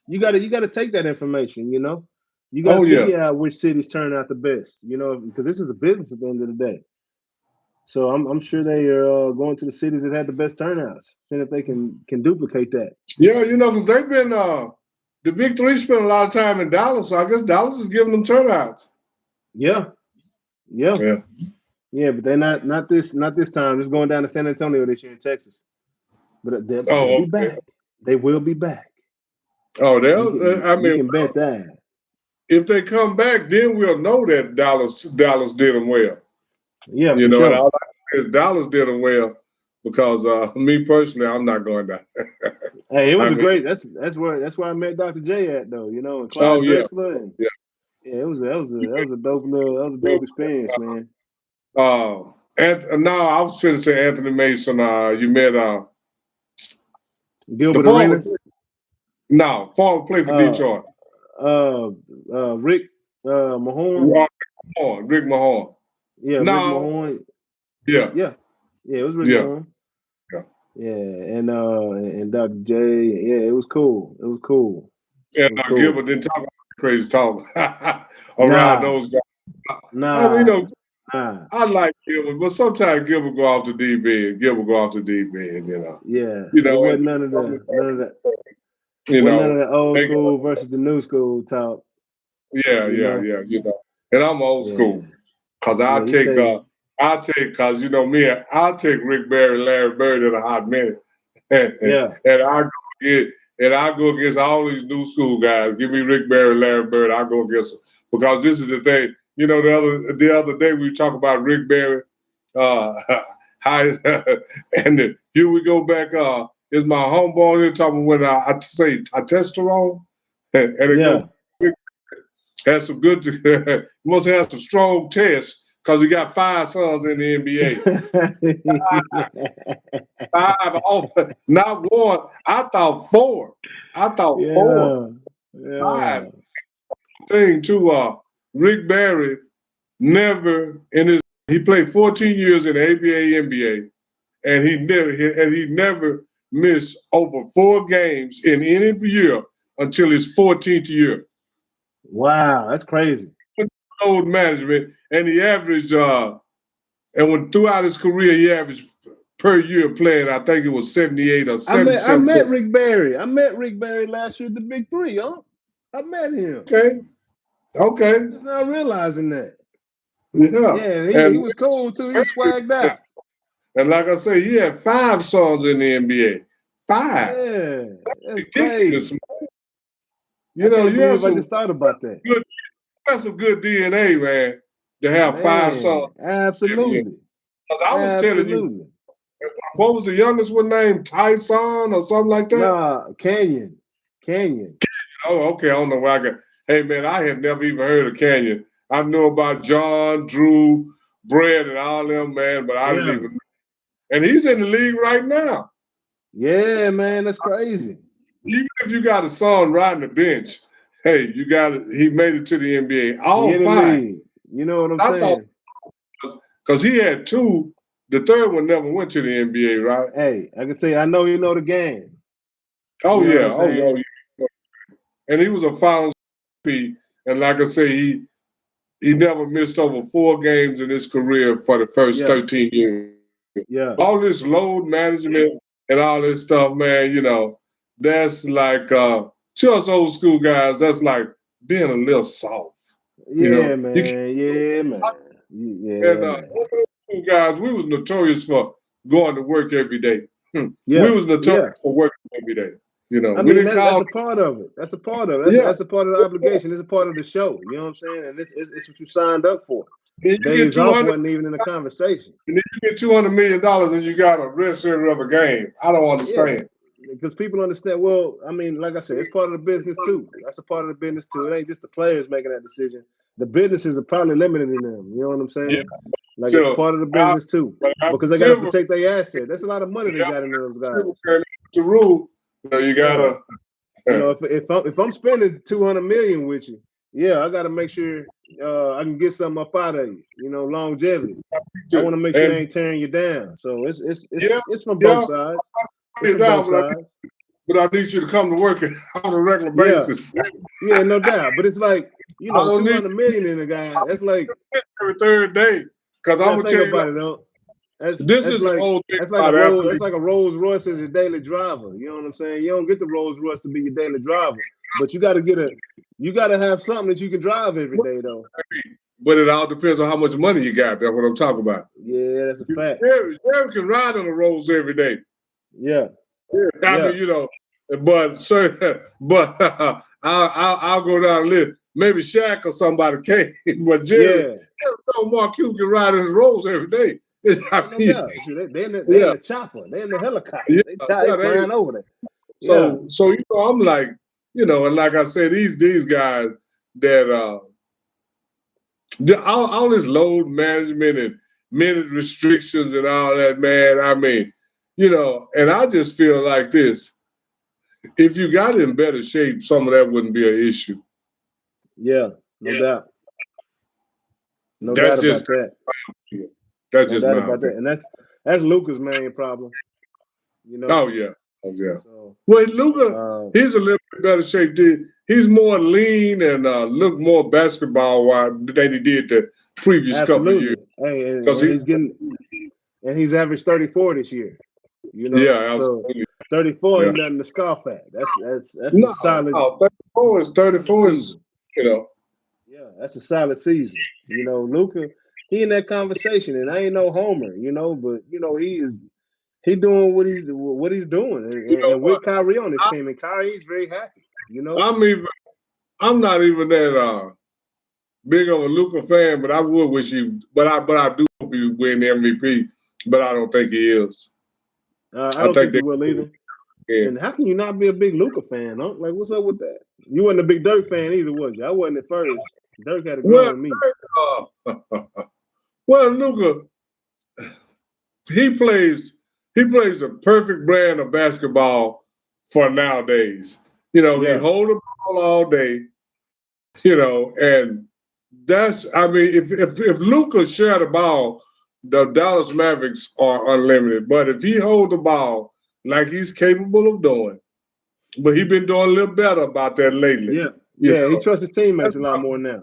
you gotta take that information. You gotta figure out which cities turn out the best. Because this is a business at the end of the day. So I'm sure they are going to the cities that had the best turnouts, seeing if they can duplicate that. Yeah, because they've been the Big Three spent a lot of time in Dallas, so I guess Dallas is giving them turnouts. Yeah, but they're not this time. Just going down to San Antonio this year in Texas. But they'll be back. They will be back. Oh, you can bet that. If they come back, then we'll know that Dallas did them well. Yeah, and sure. all I is Dallas did them well because me personally, I'm not going down. Hey, it was great. That's where I met Dr. J at though. And Clyde Drexler. And, it was a dope experience, man. And now I was going to say Anthony Mason. You met Gilbert Arenas. No, former play for Detroit. Rick Mahorn. Rick Mahorn. Yeah, Rick Mahorn. Yeah, it was Rick Mahorn. Yeah, and Dr. J. Yeah, it was cool. Yeah, Gilbert didn't talk about crazy talk around those guys. I like Gilbert, but sometimes Gilbert go off the deep end. Yeah, it wasn't none of that. None of the old school versus the new school talk. Yeah. And I'm old school because I'll take me. I'll take Rick Barry, Larry Bird in a hot minute, and I go against all these new school guys. Give me Rick Barry, Larry Bird. I go against them because this is the thing. The other day we talk about Rick Barry, and here we go back. Is my homeboy here talking when I say testosterone, and it has some good. Must have some strong tests because he got 5 sons in the NBA. 5, not 1. I thought 4. 4. Yeah. 5. Thing too. Rick Barry never he played 14 years in the ABA, NBA, and he never missed over 4 games in any year until his 14th year. Wow, that's crazy. Load management, and he averaged throughout his career he averaged per year playing, I think it was 78 or 77. I met Rick Barry. I met Rick Barry last year at the Big Three, huh? I met him. Okay. Just not realizing that. Yeah, he was cool too. He swagged out. And like I say, he had 5 sons in the NBA. 5. Yeah, that's crazy. You I just thought about that. That's some good DNA, man, to have 5 sons. Absolutely. I was telling you, what was the youngest one named? Tyson or something like that? Nah, Canyon. Oh, okay. I don't know where I got. Hey, man, I had never even heard of Canyon. I knew about John, Drew, Brett, and all them, man, but I didn't even know. And he's in the league right now. Yeah, man, that's crazy. Even if you got a son riding the bench, hey, he made it to the NBA. All 5. You know what I'm saying? Because he had 2. The third one never went to the NBA, right? Hey, I can tell you, I know you know the game. Oh, yeah. And he was a finals MVP. And like I say, he never missed over 4 games in his career for the first 13 years. Yeah. All this load management and all this stuff, man, that's like just old school guys, that's like being a little soft. Yeah, man. And guys, we was notorious for going to work every day. We was notorious for working every day. You know, I we mean, didn't call. that's a part of it. That's a part of it. Yeah, That's a part of the obligation. It's a part of the show. You know what I'm saying? And it's what you signed up for. and you get Days off 200, wasn't even in the conversation. and then you get $200 million, and you got to rest every other game. I don't Yeah, understand. because people understand. Well, I mean, like I said, it's part of the business too. That's a part of the business too. It ain't just the players making that decision. The businesses are probably limiting them. You know what I'm saying? Yeah, Like it's so part of the business too, because they got to protect their asset. That's a lot of money they got in those guys. the rule. You Yeah. gotta. You know, if I'm spending 200 million with you, yeah, I got to make sure I can get something up out of you. You know, longevity. I want to make sure they ain't tearing you down. So it's from both sides. It's from both sides. But I need you to come to work on a regular basis. Yeah, no doubt. But it's like, you know, 200 million in a guy. That's like every third day. Because I'm gonna tell you about it, though. That's the whole thing. That's like a Rolls Royce as your daily driver. You know what I'm saying? You don't get the Rolls Royce to be your daily driver, but you got to have something that you can drive every day, though. But it all depends on how much money you got. That's what I'm talking about. Yeah, that's a fact. Jerry can ride on the roads every day. Yeah. I mean, you know, but I'll go down and live. Maybe Shaq or somebody can't, but Jerry, no Mark Cuban can ride on the roads every day. They're in the chopper. They're in the helicopter. They flying over there. So you know, I'm like, you know, and like I said, these guys that all this load management and minute restrictions and all that, man. I mean, you know, and I just feel like this. If you got in better shape, some of that wouldn't be an issue. Yeah, no doubt. No doubt about that. That's just my about that. And that's Luka's main problem. You know. Oh yeah. So, well, Luka, he's a little bit better shape. He's more lean and look more basketball-wise than he did the previous couple of years. Hey, he's averaged 34 this year. You know, yeah, absolutely. So 34 ain't nothing to scoff at. That's a solid. No, 34 is, you know. Yeah, that's a solid season. You know, Luka, he in that conversation, and I ain't no homer, you know, but you know he doing what he's doing, and with Kyrie on his team, and Kyrie's very happy. You know, I'm not even that big of a Luka fan, but I would wish he. But I do hope he win the MVP, but I don't think he is. I don't think he will either. Yeah. And how can you not be a big Luka fan? Huh? Like, what's up with that? You wasn't a big Dirk fan either, was you? I wasn't at first. Dirk had to grow on me. Well, Luka, he plays the perfect brand of basketball for nowadays. You know, he hold the ball all day. You know, and that's, I mean, if Luka share the ball, the Dallas Mavericks are unlimited. But if he hold the ball like he's capable of doing, but he's been doing a little better about that lately. Yeah, he trusts his teammates a lot more now.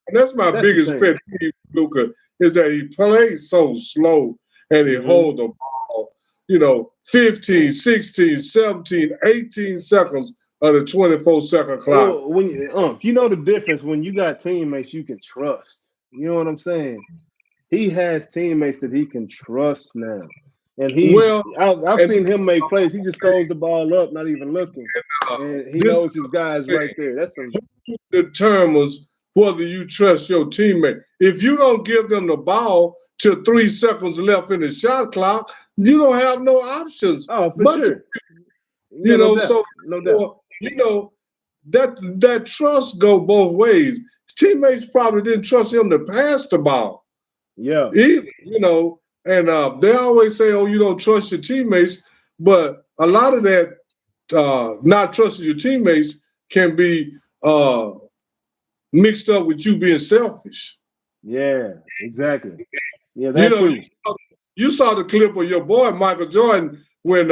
And that's my biggest pet peeve, Luka, is that he plays so slow and he holds the ball, you know, 15, 16, 17, 18 seconds of the 24-second clock. Well, you know the difference when you got teammates you can trust. You know what I'm saying? He has teammates that he can trust now. And I've seen him make plays. He just throws the ball up, not even looking. And he knows his guys right there. That's some determines whether you trust your teammate. If you don't give them the ball till 3 seconds left in the shot clock, you don't have no options. Oh, for sure. You know, no doubt. You know, that trust go both ways. His teammates probably didn't trust him to pass the ball. Yeah. You know, and they always say, oh, you don't trust your teammates. But a lot of that not trusting your teammates can be mixed up with you being selfish. Yeah, exactly. Yeah, that too. You saw the clip of your boy, Michael Jordan, when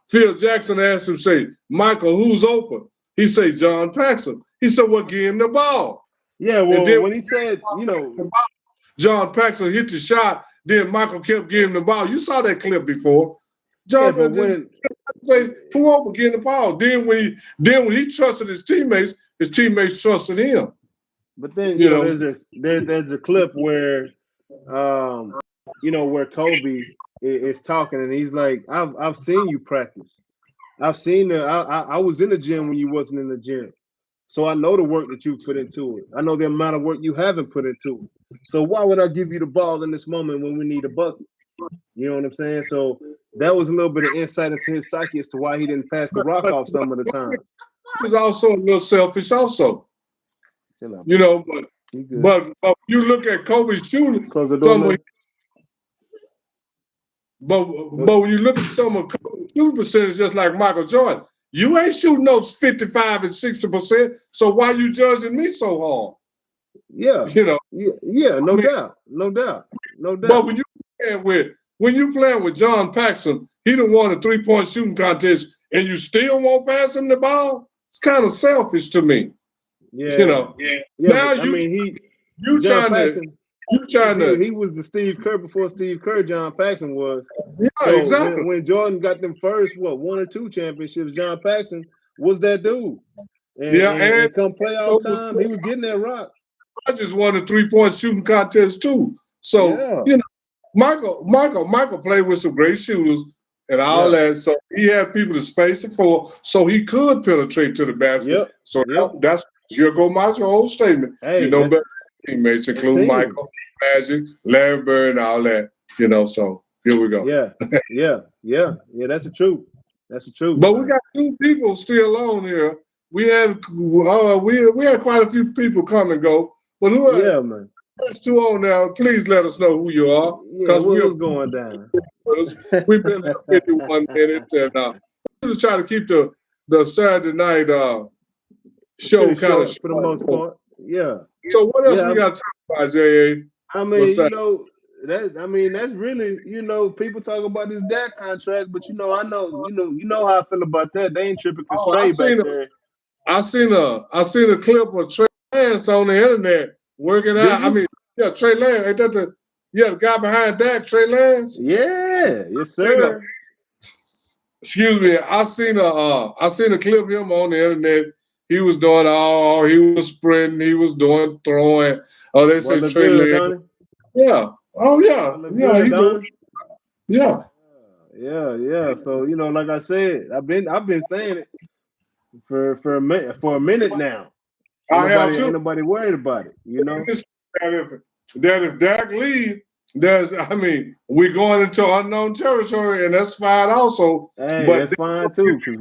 Phil Jackson asked him, say, Michael, who's open? He said, John Paxson. He said, well, give him the ball. Yeah, well, then, when he said, you know. John Paxson hit the shot, then Michael kept giving the ball. You saw that clip before. John Paxson said, who open getting the ball? Then when he trusted his teammates trusted him. But then, you know, there's a clip where you know, where Kobe is talking and he's like, I've seen you practice. I've seen it. I was in the gym when you wasn't in the gym, so I know the work that you put into it. I know the amount of work you haven't put into it. So why would I give you the ball in this moment when we need a bucket? You know what I'm saying? So that was a little bit of insight into his psyche as to why he didn't pass the rock off some of the time. He was also a little selfish, also. Chill out, You know, you good. but you look at Kobe's shooting. Close the door, man. But when you look at some of Kobe's shooting percentage, just like Michael Jordan, you ain't shooting those 55 and 60%. So why you judging me so hard? Yeah, You know. Yeah, no doubt. But when you playing with John Paxson, he done won a 3-point shooting contest, and you still won't pass him the ball. It's kind of selfish to me. Yeah, you know. Yeah, Now but, you John trying Paxson, to he was the Steve Kerr before Steve Kerr. John Paxson was. Yeah, so exactly. When Jordan got them first 1 or 2 championships, John Paxson was that dude. And come playoff time, he was getting that rock. I just won a 3-point shooting contest too. So you know, Michael played with some great shooters and all that. So he had people to space it for, so he could penetrate to the basket. So that's your Macho whole statement. Hey, you know, better teammates, including Michael, Magic, Larry Bird, and all that. You know, so here we go. Yeah. That's the truth. That's the truth. But we got 2 people still on here. We had quite a few people come and go. But who are man? There's 2 on now. Please let us know who you are. Because what's going down? We've been here 51 minutes, and we're try to keep the Saturday night show kind of for the most part. Yeah. So what else we got to talk about, J.A.? I mean, you know, that's really, you know, people talk about this Dak contract, but you know how I feel about that. They ain't tripping because Trey back there. I seen a clip of Trey Lance on the internet working out. I mean, Trey Lance, ain't that the guy behind Dak, Trey Lance? Yeah, yes, sir. Excuse me. I seen a clip of him on the internet. He was doing he was sprinting, he was doing throwing. Oh, they say Trey Lance. Yeah. Oh yeah. Yeah, he do. Yeah. Yeah. So, you know, like I said, I've been saying it for a minute now. Ain't nobody worried about it, you know. That if Dak leave, we're going into unknown territory, and that's fine also. Hey, but that's fine too, because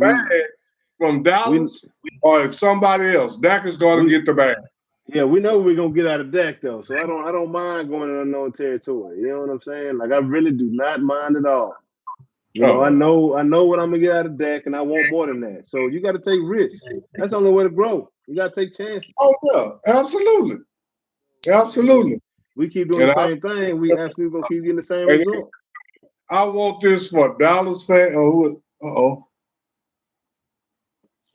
from Dallas or somebody else, Dak is going to get the bag. Yeah, we know we're gonna get out of Dak though, so I don't mind going to unknown territory. You know what I'm saying? Like I really do not mind at all. You know, I know what I'm gonna get out of Dak, and I want more than that. So you got to take risks. That's the only way to grow. You got to take chances. Oh yeah, absolutely. We keep doing the same thing. We absolutely gonna keep getting the same result. I want this for Dallas fan.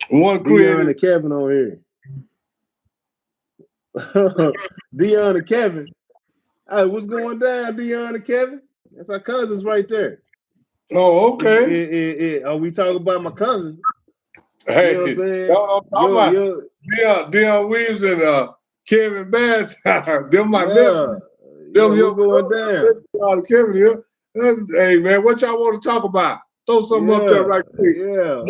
One creative. Deion and Kevin on here. Deion and Kevin. Hey, what's going down, Deion and Kevin? That's our cousins right there. Oh, okay. Are we talking about my cousins? Hey, you know what I'm saying? Deion Williams and Kevin Bass. Them my nephews. What's going down? Kevin here. Hey man, what y'all want to talk about? Throw something up there right quick. Yeah.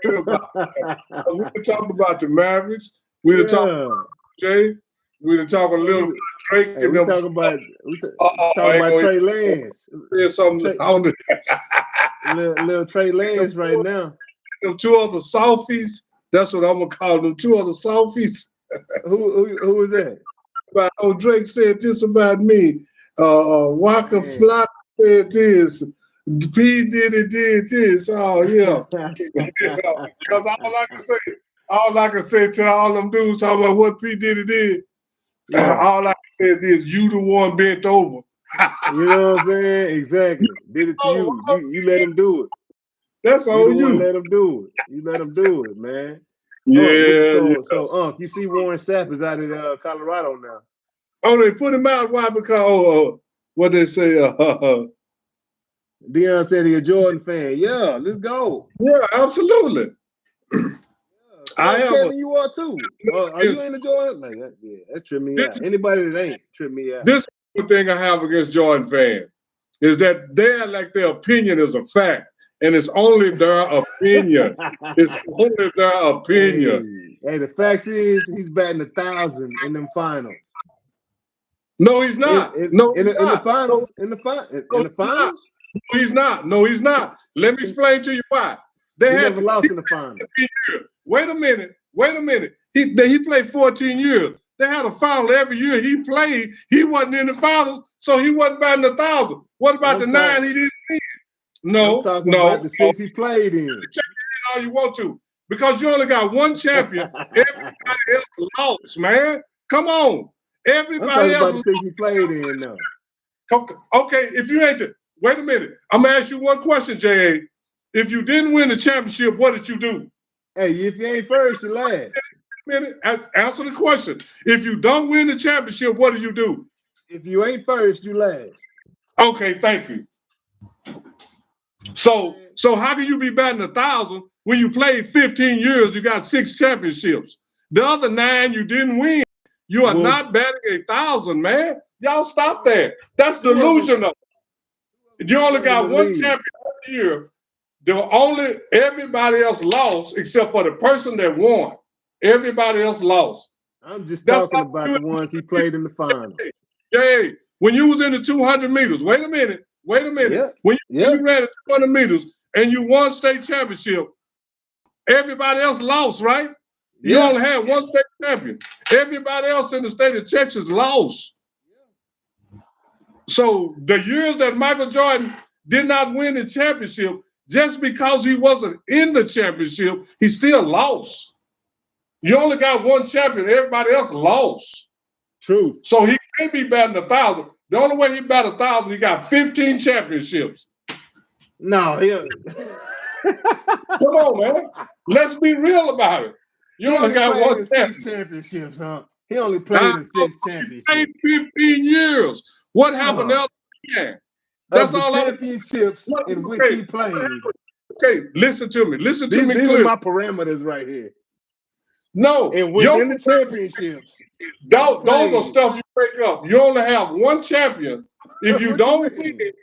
We can talk about the Mavericks. We can talk about Jay. We can talk a little bit of Drake. Hey, we talk about Trey Lance. Little Trey Lance right now. Them 2 other softies. That's what I'm gonna call them. 2 other softies. Who is that? Drake said this about me. Waka Flock said this. P Diddy did this. Oh yeah. Because all I can say to all them dudes talking about what P Diddy did. All I can say is you the one bent over. You know what I'm saying? Exactly. Did it to you. You let him do it. That's all you. Let him do it. You let him do it, man. Yeah. So you see Warren Sapp is out in Colorado now. Oh, they put him out. Why? Because what they say? Deion said he's a Jordan fan. Yeah, let's go. Yeah, absolutely. Kevin, you are too. Are you into Jordan? Like that? Yeah, that's trip me out. Anybody that ain't trip me out. This thing I have against Jordan fans is that they act like their opinion is a fact, and it's only their opinion. It's only their opinion. Hey, the fact is, he's batting 1,000 in them finals. No, he's not. No, he's in the not. finals. No, In the no, he's not. finals. No, he's not. No, he's not. Let me explain to you why. He never lost in the finals. Wait a minute. Wait a minute. He played 14 years. They had a final every year he played. He wasn't in the finals, so he wasn't batting 1,000. What about the 9 he didn't win? No, I'm talking about the 6 he played in. Check it all you want to, because you only got one champion. Everybody else lost, man. Come on. Everybody else. I'm talking about the 6 he played in, though. Okay, if you ain't, wait a minute. I'm gonna ask you one question, J.A. If you didn't win the championship, what did you do? Hey, if you ain't first, you last. Answer the question. If you don't win the championship, what do you do? If you ain't first, you last. Okay, thank you. So how can you be batting 1,000 when you played 15 years? You got 6 championships. The other 9 you didn't win. You are not batting 1,000, man. Y'all stop that. That's delusional. You only got one champion every year. Everybody else lost except for the person that won. Everybody else lost. I'm just talking about the ones he played in the finals. Hey, when you was in the 200 meters, wait a minute. Yeah. When you ran the 200 meters and you won state championship, everybody else lost, right? You only had one state champion. Everybody else in the state of Texas lost. So the years that Michael Jordan did not win the championship, just because he wasn't in the championship, he still lost. You only got one champion. Everybody else lost. True. So he can't be batting 1,000. The only way he batted 1,000, he got 15 championships. No, Come on, man. Let's be real about it. You only got one 6 championships, huh? He only played in 6 championships. He played 15 years. What happened the other time? That's all championships in which he played. Okay, listen to me. Listen to me clearly. These are my parameters right here. No. And within the championships. Those are stuff you break up. You only have one champion. If you don't win, you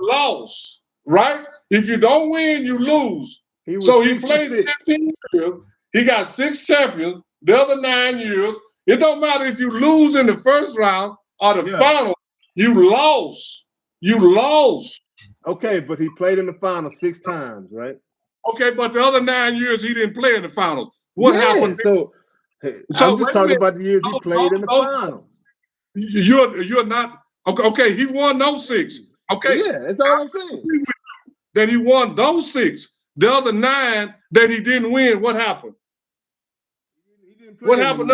lost. Right? If you don't win, you lose. So he played 15 years. He got 6 champions. The other 9 years. It don't matter if you lose in the first round or the final. You lost. You lost. Okay, but he played in the finals 6 times, right? Okay, but the other 9 years he didn't play in the finals. What happened? So I'm just talking about the years he played in the finals. You're not okay. He won those 6. Okay, yeah, that's all I'm saying. That he won those 6. The other 9 that he didn't win. What happened? He didn't play. What happened?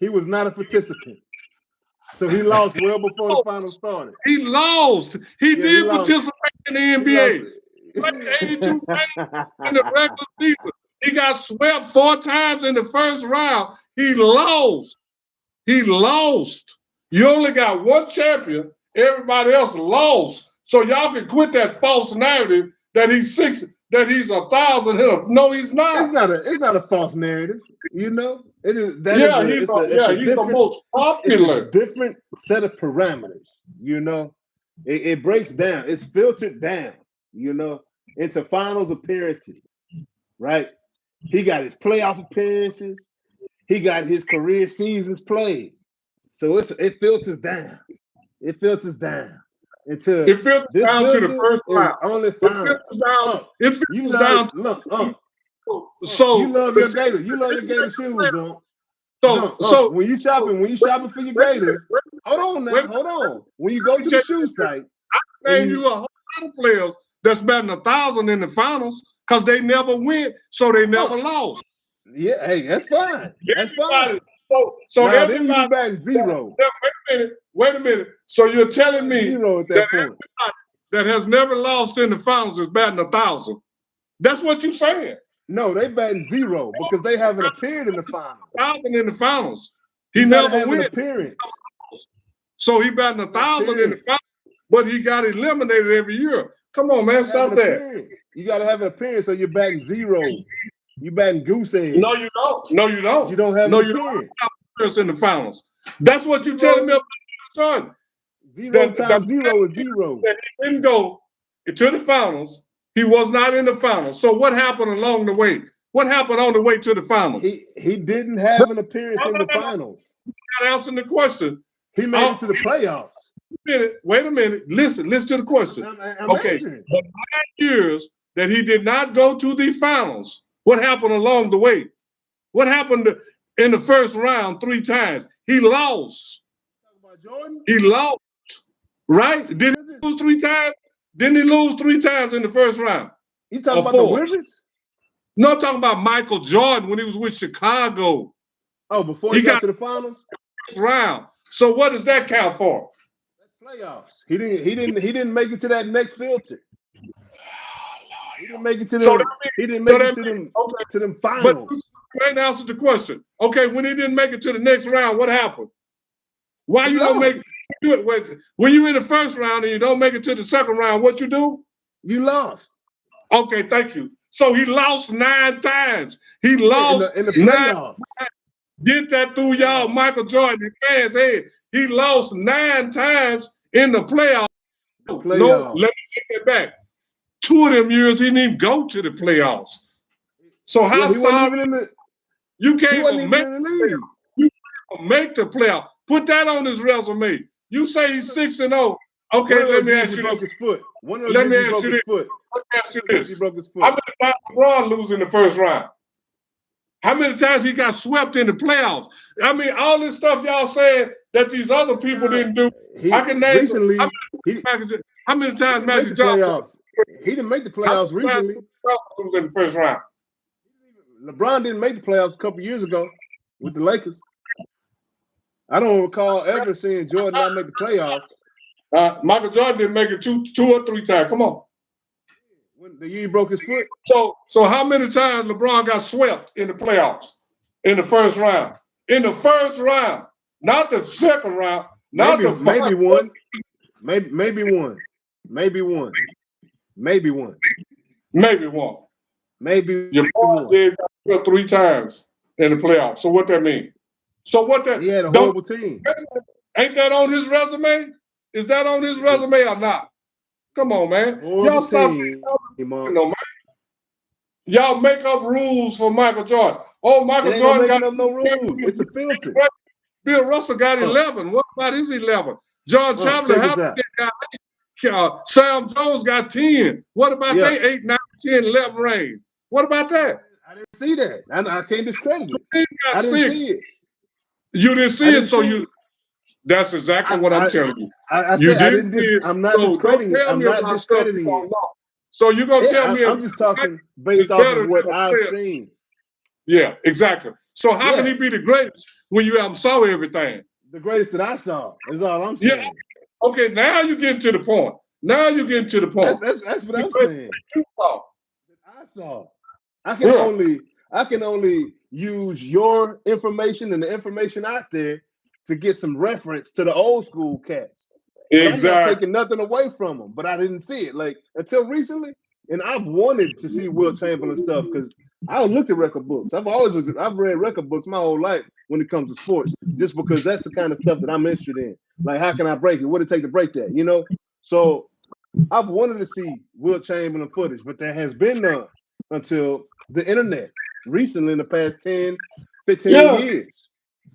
He was not a participant. So he lost well before the final started. He lost. He did participate in the NBA. He played 82 games in the regular season. He got swept 4 times in the first round. He lost. He lost. You only got one champion. Everybody else lost. So y'all can quit that false narrative that he's 6, that he's 1,000 hitters. No, he's not. It's not a false narrative. You know, it is. He's the most popular. It's a different set of parameters. You know, it breaks down. It's filtered down. You know, into finals appearances, right? He got his playoff appearances. He got his career seasons played. So it filters down. It filters down into to the first round. Only it filters down. Look. So you love your Gators. You love your Gator shoes on. So when you shopping for your Gators, hold on. When you go to the shoe site, I name you a whole lot of players that's batting 1,000 in the finals because they never win, so they never lost. Yeah, hey, that's fine. That's fine. So now, everybody then you batting 0. Wait a minute. So you're telling me 0 at that point that has never lost in the finals is batting 1,000? That's what you're saying. No, they batting 0 because they haven't appeared in the finals. 1,000 in the finals. He never win. Appearance. So he batting 1,000 in the finals, but he got eliminated every year. Come on, man, stop that. You got to have an appearance, so you're batting 0. You batting goose egg. No, you don't. No, you don't. You don't have no, you don't have appearance in the finals. That's what you're telling me about your son. 0 times 0 is 0. That he didn't go to the finals. He was not in the finals. So what happened along the way? What happened on the way to the finals? He didn't have an appearance in the finals. Not answering the question. He made it to the playoffs. Wait a minute. Listen to the question. I'm okay. answering. The 9 years that he did not go to the finals, what happened along the way? What happened in the first round 3 times? He lost. About Jordan? He lost, right? Didn't he lose 3 times? Didn't he lose 3 times in the first round? You talking about the Wizards? No, I'm talking about Michael Jordan when he was with Chicago. Oh, before he got to the finals? First round. So what does that count for? That's playoffs. He didn't make it to that next filter. He didn't make it to them. He didn't make it to them finals. But right now, answer the question. Okay, when he didn't make it to the next round, what happened? Why you don't make it? When you in the first round and you don't make it to the second round, what you do? You lost. Okay, thank you. So he lost 9 times. He lost in the playoffs. Get that through y'all, Michael Jordan fans' head. He lost 9 times in the playoffs. No, let me take that back. 2 of them years he didn't even go to the playoffs. So how you can't even make the playoffs. You can't make the playoff. Put that on his resume. You say he's 6-0. Okay, let me ask you this. Let me ask you this. How many times LeBron lose in the first round? How many times he got swept in the playoffs? I mean, all this stuff y'all saying that these other people didn't do. I can name recently. How many times Magic Johnson? He didn't make the playoffs recently. Was in the first round. LeBron didn't make the playoffs a couple years ago with the Lakers. I don't recall ever seeing Jordan not make the playoffs. Michael Jordan didn't make it two or three times. Come on. When the year he broke his foot. So how many times LeBron got swept in the playoffs? In the first round. In the first round. Not the second round. Not the maybe one. Maybe one. Maybe one. Maybe one. Maybe one. Maybe your boy did 3 times in the playoffs. So what that mean? So what that? He had a horrible team. Ain't that on his resume? Is that on his resume or not? Come on, man. Y'all stop. Man. Y'all make up rules for Michael Jordan. Oh, Michael Jordan got no rules. It's a filter. Bill Russell got 11. What about his 11? John Chapman got Sam Jones got 10. What about they 8, 9, 10, 11 range? What about that? I didn't see that. I can't discredit it. I didn't see it. You didn't see it, so you. That's exactly what I'm telling you. I'm not discrediting it. I'm not discrediting it. So you're gonna tell me? I'm just talking based off of what I've seen. Yeah, exactly. So how can he be the greatest when you haven't saw everything? The greatest that I saw is all I'm saying. Yeah. Okay, now you're getting to the point. That's what I'm saying. I saw. I can only use your information and the information out there to get some reference to the old school cats. Exactly. I'm not taking nothing away from them, but I didn't see it like until recently. And I've wanted to see Wilt Chamberlain stuff because I looked at record books. I've read record books my whole life when it comes to sports, just because that's the kind of stuff that I'm interested in. Like, how can I break it? What did it take to break that? You know? So I've wanted to see Wilt Chamberlain footage, but there has been none until the internet recently in the past 10, 15 years.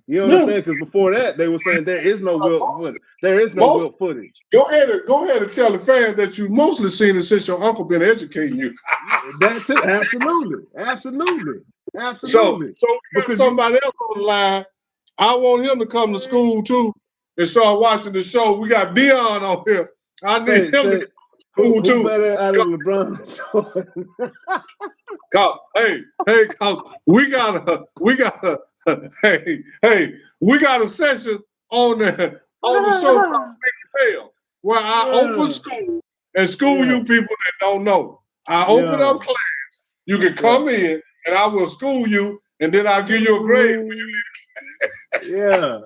You know what I'm saying? Because before that, they were saying there is no Wilt footage. There is no Wilt footage. Go ahead and tell the fans that you mostly seen it since your uncle been educating you. That's it. Absolutely. So because somebody else on the line, I want him to come to school too and start watching the show. We got Dion on here. I need him to who better out of LeBron? We got a session on the show where I open school and school you people that don't know. I open up class. You can come in and I will school you, and then I'll give you a grade. Yeah.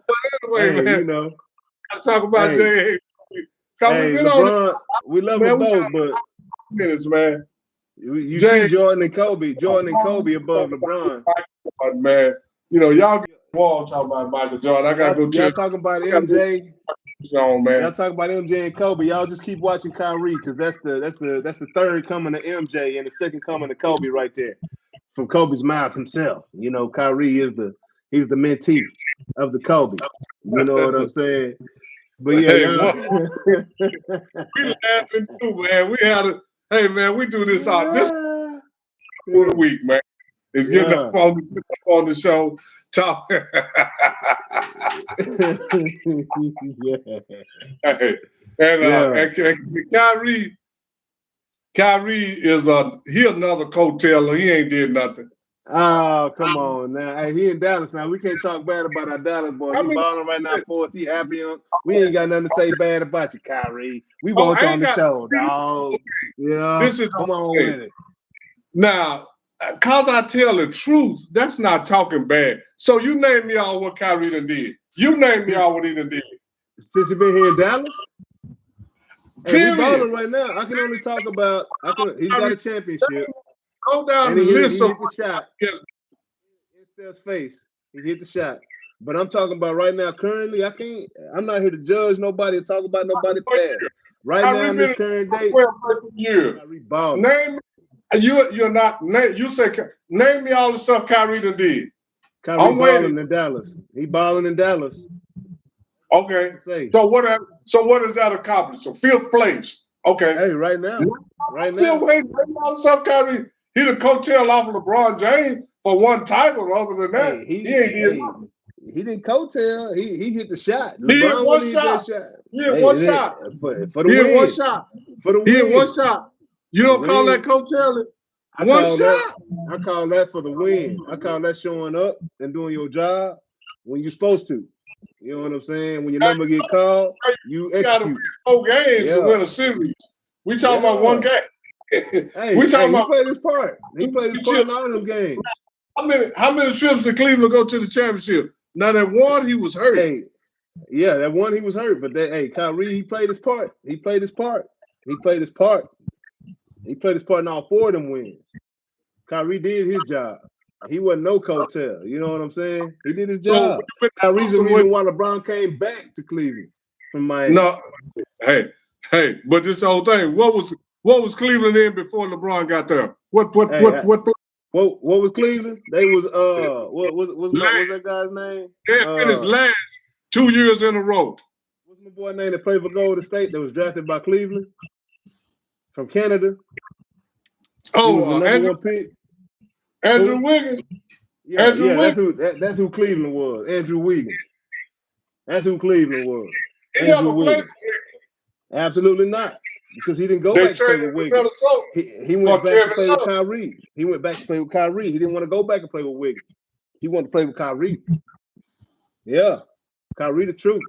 But anyway, man, you know, I talk about Jay. LeBron, we love them both, but minutes, man. You see Jordan and Kobe above LeBron. Man, you know, y'all get wall talking about Michael Jordan. I gotta go check. Y'all talking about MJ. on, man. Y'all talk about MJ and Kobe. Y'all just keep watching Kyrie because that's the third coming of MJ and the second coming of Kobe right there, from Kobe's mouth himself. You know, Kyrie is he's the mentee of the Kobe. You know what I'm saying? But yeah, Hey, y'all. we laughing too, man. We had a hey, man. We do this out this for the week, man. It's getting up on the show, talk. Hey, and Kyrie is he another coattail. He ain't did nothing. Oh, come on now. Hey, he in Dallas now. We can't talk bad about our Dallas boy. He balling right now for us. He happy on. We ain't got nothing to say bad about you, Kyrie. We want you on the show, dog. You know, this is come on with it. Now, cause I tell the truth, that's not talking bad. So you name me all what Kyrie done did. You name me all what he done did. Since he been here in Dallas? Period. Hey, we balling right now. I can only talk about he's got a championship. Go down and the he list hit the shot. In Steph's face. He hit the shot. But I'm talking about right now, currently, I'm not here to judge nobody or talk about nobody past. Right now, in this current day, Kyrie balling. Name you're not you say name me all the stuff Kyrie done did. Kyrie balling in Dallas. He balling in Dallas. Okay. So what is that accomplished? So 5th place. Okay. Hey, right now. All the stuff Kyrie. He the coattail off of LeBron James for one title. Other than that, he ain't did nothing. He didn't coattail. He hit the shot. LeBron he hit one shot. He hit one shot. For the win. He hit one shot. For the win. He hit one shot. You don't call that coattailing? One shot. I call that for the win. I call that showing up and doing your job when you're supposed to. You know what I'm saying? When your number get called, you execute. You got 4 games to win a series. We talking about one game. Hey, he played his part. He played his part in all them games. How many trips did Cleveland go to the championship? Now that one, he was hurt. Hey, yeah, that one he was hurt. But Kyrie, he played his part. He played his part. He played his part. He played his part in all 4 of them wins. Kyrie did his job. He wasn't no coattail. You know what I'm saying? He did his job. Kyrie's the reason why LeBron came back to Cleveland from Miami. No, hey, but this the whole thing. What was Cleveland in before LeBron got there? What was Cleveland? They was what's that guy's name? They finished last 2 years in a row. What's my boy name that played for Golden State that was drafted by Cleveland from Canada? Oh, Andrew Wiggins. Yeah, that's who Cleveland was. Andrew Wiggins. That's who Cleveland was. Andrew Wiggins. Absolutely not. Because he didn't go back to play with Wiggins. He went back to play with Kyrie. He went back to play with Kyrie. He didn't want to go back and play with Wiggins. He wanted to play with Kyrie. Yeah. Kyrie the truth.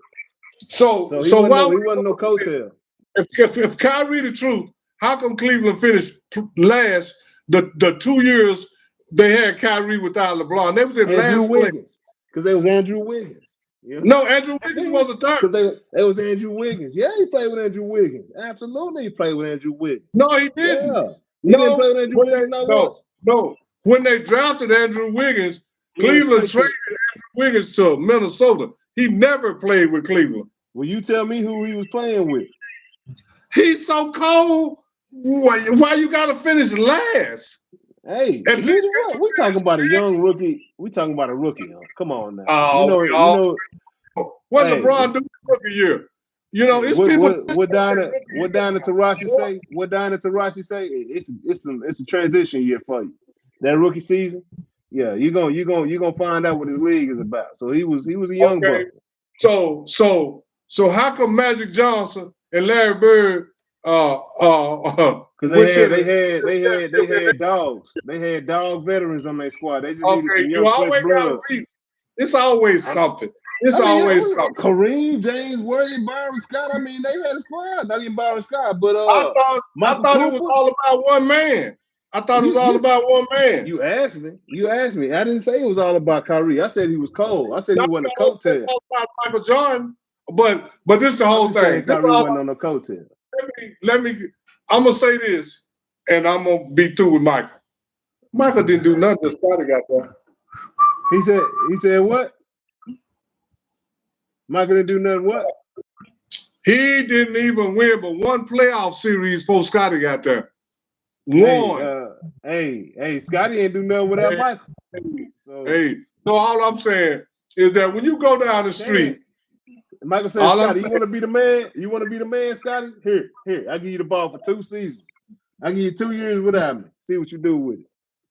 So he wasn't no coattail. If Kyrie the truth, how come Cleveland finished last the 2 years they had Kyrie without LeBron? They was in last place. Because they was Andrew Wiggins. Yeah. No, Andrew Wiggins was a third. Because they was Andrew Wiggins. Yeah, he played with Andrew Wiggins. Absolutely, he played with Andrew Wiggins. No, he didn't. Yeah. He didn't play with Andrew Wiggins. No. When they drafted Andrew Wiggins, Cleveland traded Andrew Wiggins to Minnesota. He never played with Cleveland. Well, you tell me who he was playing with. He's so cold. Why you got to finish last? Hey, we talking about a young rookie. We talking about a rookie. Come on now. What LeBron do rookie year? You know, it's people. What Donna Taurasi say? What Donna Taurasi say? It's a transition year for you. That rookie season. Yeah, you're gonna find out what his league is about. So he was a young buck. So how come Magic Johnson and Larry Bird because they had dogs. They had dog veterans on their squad. They just needed some young fresh blood. It's always something. Something. Kareem, James Worthy, Byron Scott. I mean, they had a squad. Not even Byron Scott, but I thought it was all about one man. I thought it was all about one man. You asked me. I didn't say it was all about Kyrie. I said he was cold. I said he wasn't a coattail. About Michael Jordan, but this is the whole thing. Kyrie wasn't on a coattail. Let me. I'm gonna say this, and I'm gonna be through with Michael. Michael didn't do nothing. Scotty got there. He said what? Michael didn't do nothing. What? He didn't even win but one playoff series before Scotty got there. One. Hey, Scotty ain't do nothing without Michael. So all I'm saying is that when you go down the street, Michael said, Scotty, you want to be the man? You want to be the man, Scotty? Here, I give you the ball for 2 seasons. I give you 2 years without me. See what you do with it.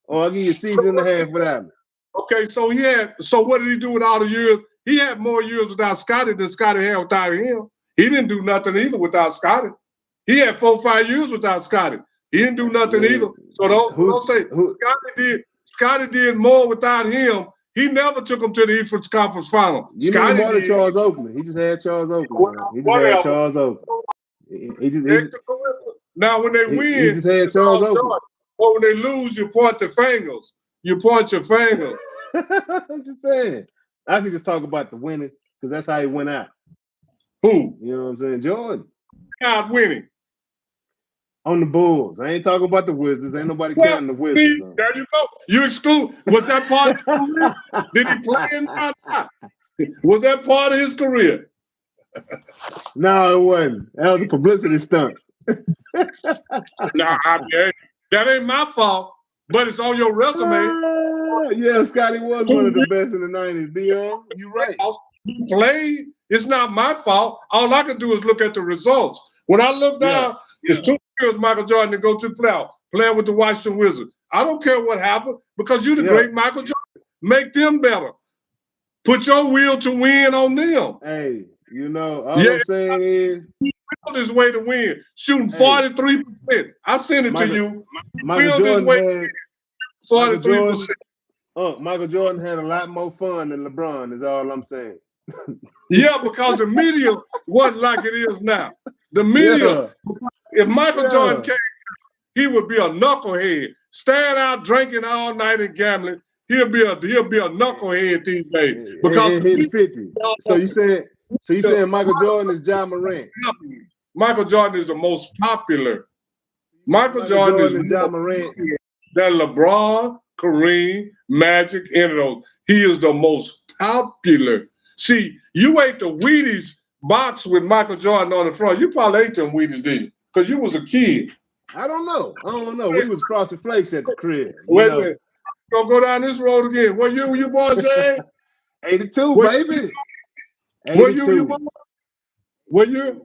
Or I'll give you a season and a half without me. Okay, so what did he do with all the years? He had more years without Scotty than Scotty had without him. He didn't do nothing either without Scotty. He had 4 or 5 years without Scotty. He didn't do nothing either. So don't say Scotty did more without him. He never took him to the Eastern Conference Final. Scotty more than Charles Oakley. He just had Charles Oakley. Now when they win, he just had Charles Oakley. Or when they lose, you point the fingers. You point your finger. I'm just saying. I can just talk about the winning because that's how he went out. Who? You know what I'm saying? Jordan. Not winning. On the Bulls. I ain't talking about the Wizards. Ain't nobody counting the Wizards. See, there you go. You exclude. Was that part of his career? Did he play in that? Was that part of his career? No, it wasn't. That was a publicity stunt. That ain't my fault, but it's on your resume. Yeah, Scotty was one of the best in the 90s, Dion. You're right. Played. It's not my fault. All I can do is look at the results. When I look down, it's 2 years Michael Jordan to go to the playoff, playing with the Washington Wizards. I don't care what happened because you're the great Michael Jordan. Make them better. Put your will to win on them. Hey, you know, all I'm saying is he built his way to win, shooting 43%. I sent it to you. Michael Jordan had 43%. Michael Jordan had a lot more fun than LeBron, is all I'm saying. Yeah, because the media wasn't like it is now. The media, if Michael Jordan came, he would be a knucklehead, staying out drinking all night and gambling. He'll be a knucklehead these days because he hit 50. So you saying Michael Jordan is Ja Morant? Michael Jordan is the most popular. Michael Jordan is Ja Morant than LeBron, Kareem, Magic, any of those. He is the most popular. See, you ate the Wheaties box with Michael Jordan on the front. You probably ate them Wheaties, didn't you? Because you was a kid. I don't know. We was Frosted Flakes at the crib. Wait a minute. Gonna go down this road again. What year were you born, Jay? 82, baby. 82. What year were you born? What year?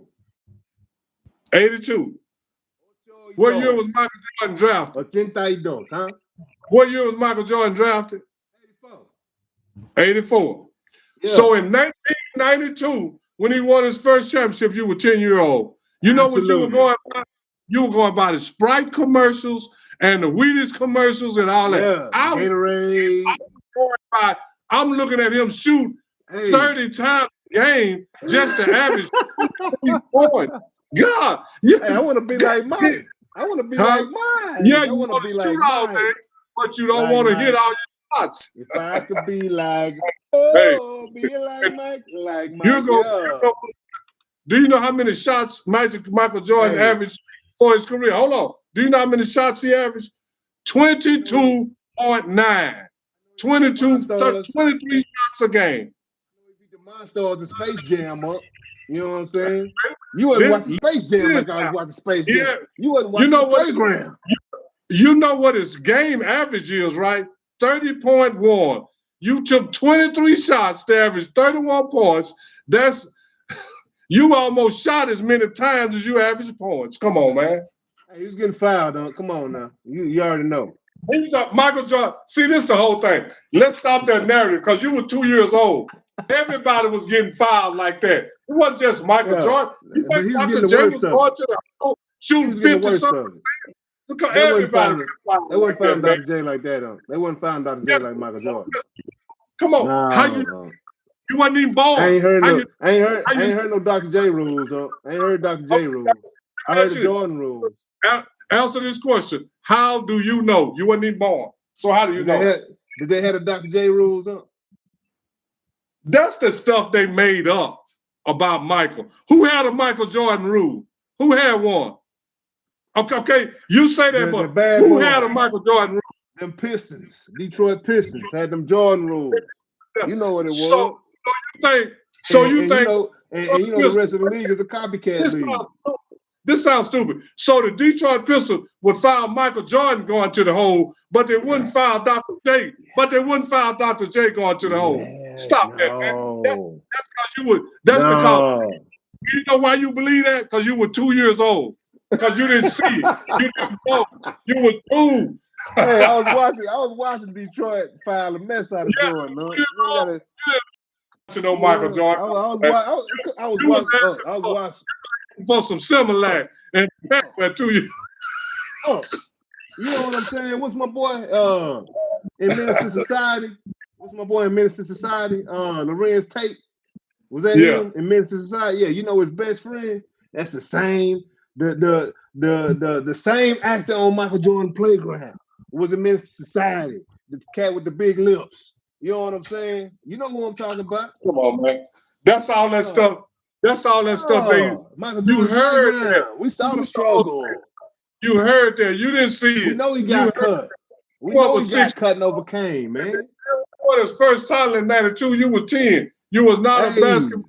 82. What year was Michael Jordan drafted? 82, huh? What year was Michael Jordan drafted? 84. 84. Yeah. So in 1992, when he won his first championship, you were 10-year-old. You know what you were going by? You were going by the Sprite commercials and the Wheaties commercials and all that. Yeah, Gatorade. I'm looking at him shoot 30 times a game just to average 3 points. God. Hey, I want to be like Mike. I want to be like Mike. Yeah, you want to shoot all day, but you don't want to hit all your shots. If I could be like, be like Mike, Do you know how many shots Michael Jordan averaged for his career? Hold on. Do you know how many shots he averaged? 22.9. 23 shots a game. The Monsters and Space Jam up. You know what I'm saying? You wasn't watching Space Jam like I was watching Space Jam. Yeah. You wasn't watching the playground. You know what his game average is, right? 30.1. You took 23 shots to average 31 points. You almost shot as many times as you average points. Come on, man. Hey, he was getting fouled, though. Come on now. You already know. When you got Michael Jordan, see, this is the whole thing. Let's stop that narrative because you were 2 years old. Everybody was getting fouled like that. It wasn't just Michael Jordan. But he was getting the worst of it. Shooting 50 something. Because everybody they wouldn't find Dr. J like that, though. They wouldn't find Dr. J like Michael Jordan. Come on. No, you wasn't even born. I ain't heard no Dr. J rules, though. I ain't heard Dr. J rules. I heard the Jordan rules. Answer this question. How do you know? You wasn't even born. So how do you know? Did they have the Dr. J rules up? That's the stuff they made up about Michael. Who had a Michael Jordan rule? Who had one? Okay, you say that, but who had a Michael Jordan rule? Them Pistons, Detroit Pistons, had them Jordan rules. You know what it was. So you think and you know the rest of the league is a copycat league. This sounds stupid. So the Detroit Pistons would foul Michael Jordan going to the hole, but they wouldn't foul Dr. J. But they wouldn't foul Dr. J going to the hole. Stop that, man. That's because you would. That's because you know why you believe that? Because you were 2 years old. Because you didn't see it. You didn't know. You were 2. Hey, I was watching Detroit foul a mess out of Jordan. No? You know Michael Jordan. I was watching for some similar and back for 2 years. You know what I'm saying? What's my boy in Minister Society? Lorenz Tate. Was that him in Minister Society? Yeah, you know his best friend. That's the same. The same actor on Michael Jordan Playground was in Minister Society. The cat with the big lips. You know what I'm saying? You know who I'm talking about. Come on, man. That's all that stuff. That's all that stuff. Michael Jordan heard that. We saw the struggle. You heard that. You didn't see it. We know he got cut. We know he got cut and overcame, man. What his first title in '92? You were 10. You was not a basketball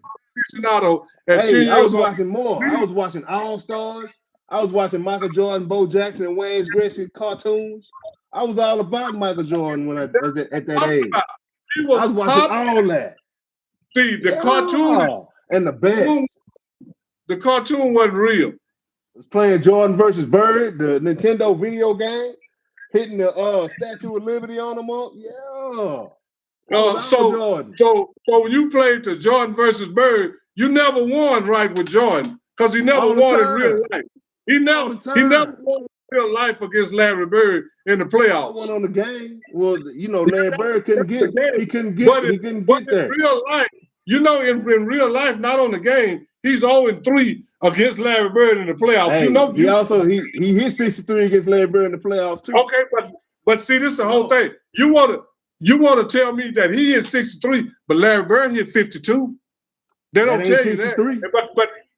aficionado at 10 years old. I was watching more. I was watching All Stars. I was watching Michael Jordan, Bo Jackson, and Wayne Gretzky cartoons. I was all about Michael Jordan when I was at that age. I was watching all that. See, the cartoon and the best. The cartoon wasn't real. It was playing Jordan versus Bird, the Nintendo video game, hitting the Statue of Liberty on them up. Yeah. So when you played the Jordan versus Bird, you never won right with Jordan because he never won in real life. He never won in real life against Larry Bird in the playoffs. Won on the game. Well, you know, Larry Bird couldn't get there. In real life, you know, in real life, not on the game, he's 0-3 against Larry Bird in the playoffs. Hey, you know, he hit 63 against Larry Bird in the playoffs too. Okay, but see, this is the whole thing. You want to tell me that he hit 63, but Larry Bird hit 52? They don't tell you that.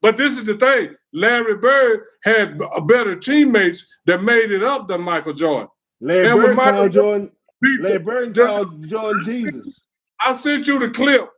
But this is the thing. Larry Bird had better teammates that made it up than Michael Jordan. Larry Bird called Jordan Jesus. I sent you the clip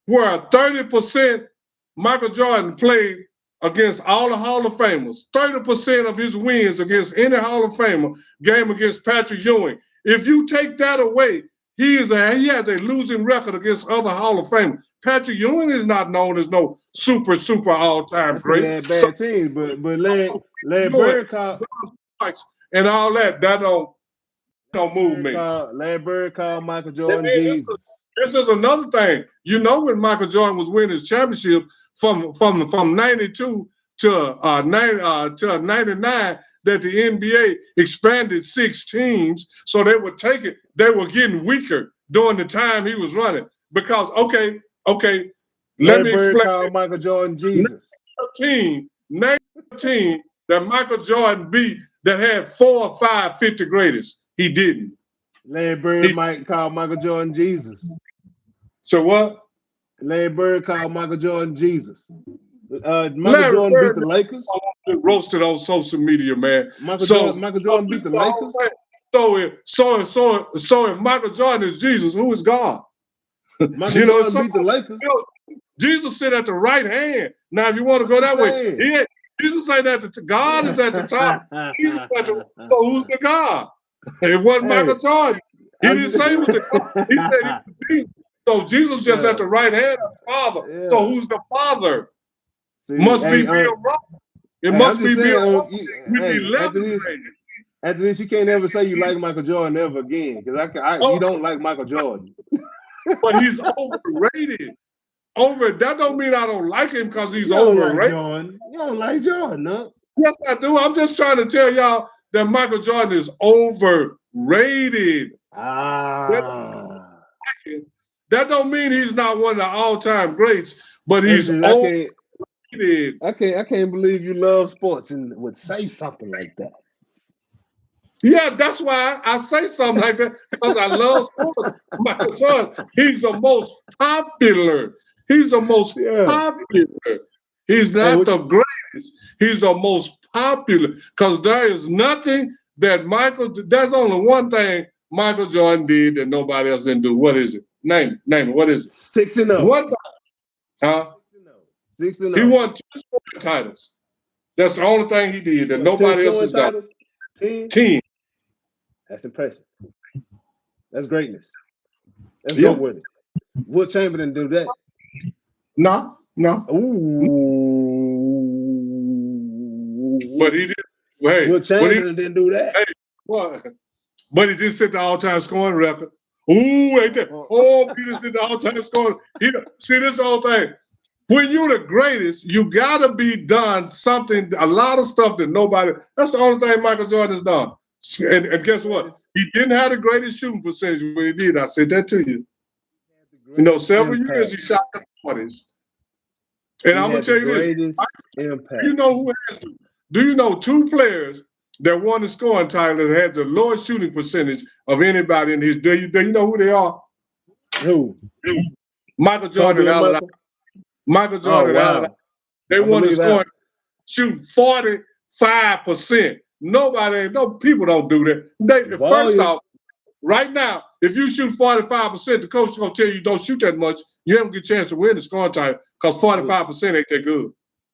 where 30% Michael Jordan played against all the Hall of Famers. 30% of his wins against any Hall of Famer game against Patrick Ewing. If you take that away, he has a losing record against other Hall of Famers. Patrick Ewing is not known as no super all-time great. He had bad teams, but Larry Bird called and all that don't move me. Larry Bird called Michael Jordan Jesus. This is another thing. You know, when Michael Jordan was winning his championship from 92 to 99, that the NBA expanded 6 teams, so they would take it. They were getting weaker during the time he was running because let me explain. Called Michael Jordan Jesus. Name a team that Michael Jordan beat that had 4 or 5 50 greatest. He didn't. Larry Bird might call Michael Jordan Jesus. So what? Larry Bird called Michael Jordan Jesus. Michael Jordan beat the Lakers. Roasted on social media, man. Michael Jordan beat the Lakers. So if Michael Jordan is Jesus, who is God? Michael Jordan beat the Lakers. Jesus sit at the right hand. Now, if you want to go that way, Jesus ain't at the God is at the top. Jesus at the, so who's the God? It wasn't Michael Jordan. He didn't say he was the God. He said he was Jesus. So Jesus just at the right hand of the Father. Yeah. So who's the Father? Must be Bill Roberts. It must be Bill Roberts. After this, you can't ever say you like Michael Jordan ever again because you don't like Michael Jordan. But he's overrated. That don't mean I don't like him because he's overrated. You don't like Jordan, no? Yes, I do. I'm just trying to tell y'all that Michael Jordan is overrated. That don't mean he's not one of the all-time greats, but he's overrated. I can't believe you love sports and would say something like that. Yeah, that's why I say something like that, because I love sports. Michael Jordan, he's the most popular. He's the most popular. He's not the greatest. He's the most popular, because there is nothing that there's only one thing Michael Jordan did that nobody else didn't do. What is it? Name it. What is it? 6-0. What? Huh? 6-0. He won 10 scoring titles. That's the only thing he did that nobody else has done. 10. That's impressive. That's greatness. Let's Yeah. go with it. Will Chamberlain do that? No. Ooh. But he did. Hey, Will Chamberlain didn't do that. Hey, what? But he did set the all-time scoring record. Ooh, ain't that? Oh, he just did the all-time scoring. See, this whole thing. When you're the greatest, you gotta be done something, a lot of stuff that nobody. That's the only thing Michael Jordan has done. And guess what? He didn't have the greatest shooting percentage when he did. I said that to you. You know, several years he shot the 40s. And I'm gonna tell you this. Impact. You know who has? Do you know 2 players that won the scoring title that had the lowest shooting percentage of anybody in his? Do you know who they are? Who? Michael Jordan and Allen. Michael Jordan and Allen. They won the scoring, shooting 45%. People don't do that. First off, right now, if you shoot 45%, the coach is gonna tell you don't shoot that much. You haven't get a chance to win the scoring title because 45% ain't that good.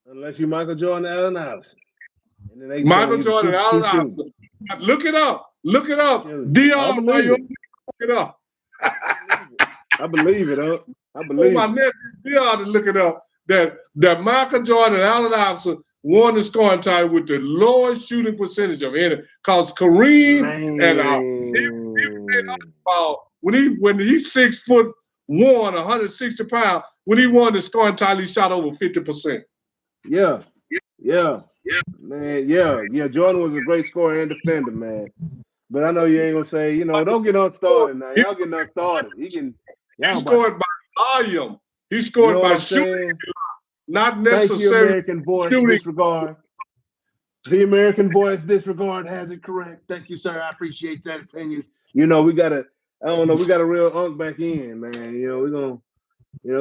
Unless you Michael Jordan and Allen Iverson. Michael Jordan and Allen Iverson. Look it up. Look it up. Dion, look it up. I believe it, huh? I believe my nephew Dion to look it up. That Michael Jordan and Allen Iverson won the scoring title with the lowest shooting percentage of any. Because Kareem when he's 6'1", 160 pounds, when he won the scoring title, he shot over 50%. Yeah. Man, yeah. Jordan was a great scorer and defender, man. But I know you ain't gonna say, don't get unstarted now. Y'all getting unstarted. He scored by volume. He scored by shooting, not necessarily. Thank you, American voice disregard. The American voice disregard has it correct. Thank you, sir. I appreciate that opinion. We got a real unk back in, man. We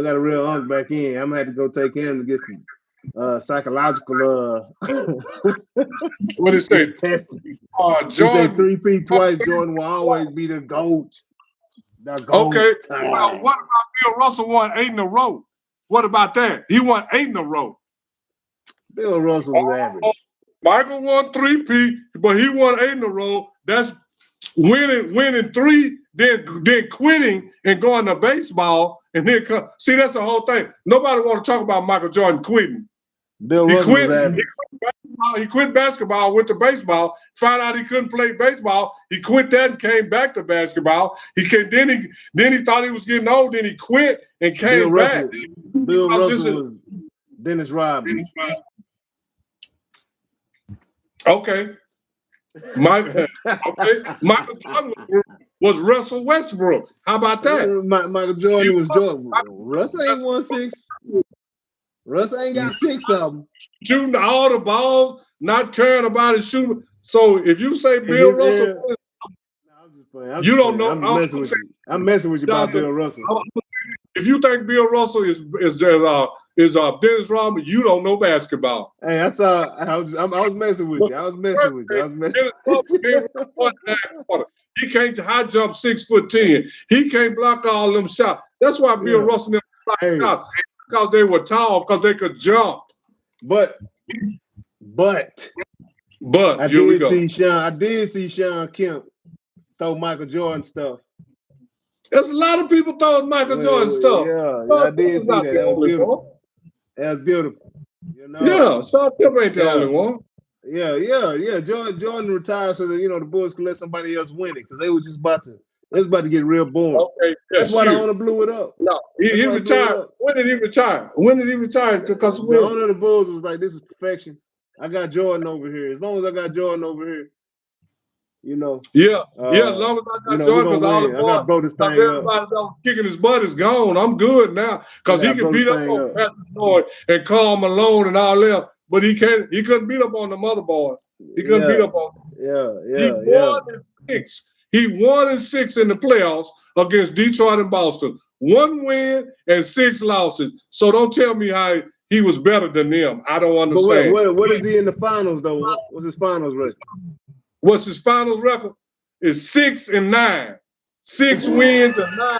got a real unk back in. I'm gonna have to go take him to get some psychological what did it say? Testing. Jordan say 3P twice. Jordan will always be the GOAT. The GOAT. Okay. Well, what about Bill Russell won 8 in a row? What about that? He won 8 in a row. Bill Russell was average. Michael won 3P, but he won 8 in a row. That's winning 3, then quitting and going to baseball, and then see, that's the whole thing. Nobody want to talk about Michael Jordan quitting. Bill Russell was average. He quit basketball, went to baseball, found out he couldn't play baseball. He quit that and came back to basketball. Then he thought he was getting old, then he quit and came back. Bill Russell was Dennis Rodman. Okay. Michael Jordan was Russell Westbrook. How about that? Michael Jordan was Jordan. Russ ain't won 6. Russ ain't got 6 of them. Shooting all the balls, not caring about his shooting. So if you say Bill Russell, I'm just playing. You don't know. I'm messing with you about Bill Russell. If you think Bill Russell is Dennis Rodman, you don't know basketball. Hey, I was messing with you. He can't high jump 6'10". He can't block all them shots. That's why Bill Russell never blocked out, because they were tall, because they could jump. But I did see Sean Kemp throw Michael Jordan stuff. There's a lot of people throwing Michael Jordan stuff. Yeah, I did see that. That was beautiful. That was beautiful. Yeah, Sean Kemp ain't the only one. Yeah. Jordan retired so that the Bulls could let somebody else win it, because they was just about to get real boring. Okay, that's why the owner blew it up. No, he retired. When did he retire? Because the owner of the Bulls was like, "This is perfection. I got Jordan over here. As long as I got Jordan over here, Yeah, as long as I got Jordan, because all the boys, I got bro this thing everybody kicking his butt is gone. I'm good now, because he can beat up on Patrick Lloyd and Karl Malone and all them, but he couldn't beat up on the mother boy. He couldn't beat up on them. He won in 6 in the playoffs against Detroit and Boston. 1 win and 6 losses. So don't tell me how he was better than them. I don't understand. But what is he in the finals, though? What's his finals record? What's his finals record? Is 6-9. 6 wins and 9.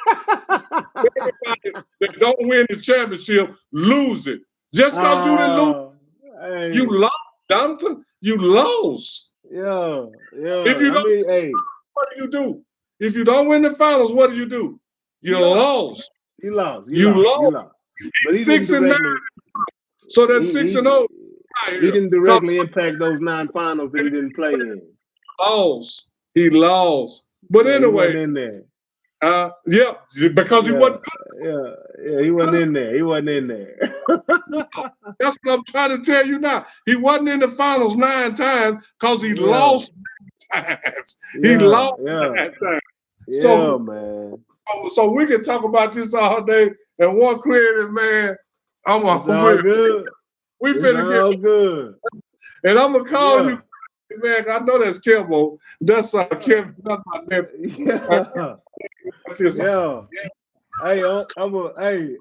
Everybody that don't win the championship lose it. Just because you didn't lose, Hey, you lost, Jonathan. You lost. yeah, If yeah. you I don't, mean, hey, what do you do? If you don't win the finals, what do? you You lost. lost. You lost. You You lost. You lost. lost. But he didn't 6-9. directly. So that He 6-0 right he here. didn't directly impact those 9 finals that he didn't play in. Lost. He lost. But Yeah, he anyway, wasn't in there. yeah, because he wasn't. Yeah. He wasn't in there. He wasn't in there. That's what I'm trying to tell you now. He wasn't in the finals 9 times because he Yeah. lost 9 times. He Yeah, lost yeah. 9 times. Yeah, man. So we can talk about this all day. And one creative man, It's all good. we It's finna get, all good. and I'm gonna call Yeah. you, man. I know that's Kimbo. That's Kim. That's my nephew. Yeah. Yeah. Hey,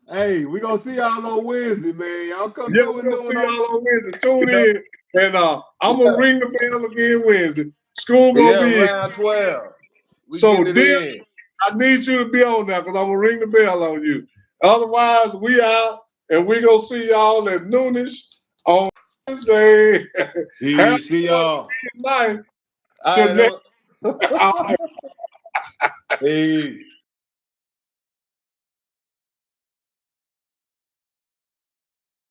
hey, we gonna see y'all on Wednesday, man. Y'all come Yeah, through we're and gonna doing see on. y'all on Wednesday. Tune in, and I'm gonna ring the bell again Wednesday. School gonna be in. round 12. So, Dick, I need you to be on there because I'm gonna ring the bell on you. Otherwise, we out, and we gonna see y'all at noonish on Wednesday. Have See y'all. a night. All right, Till next. hey.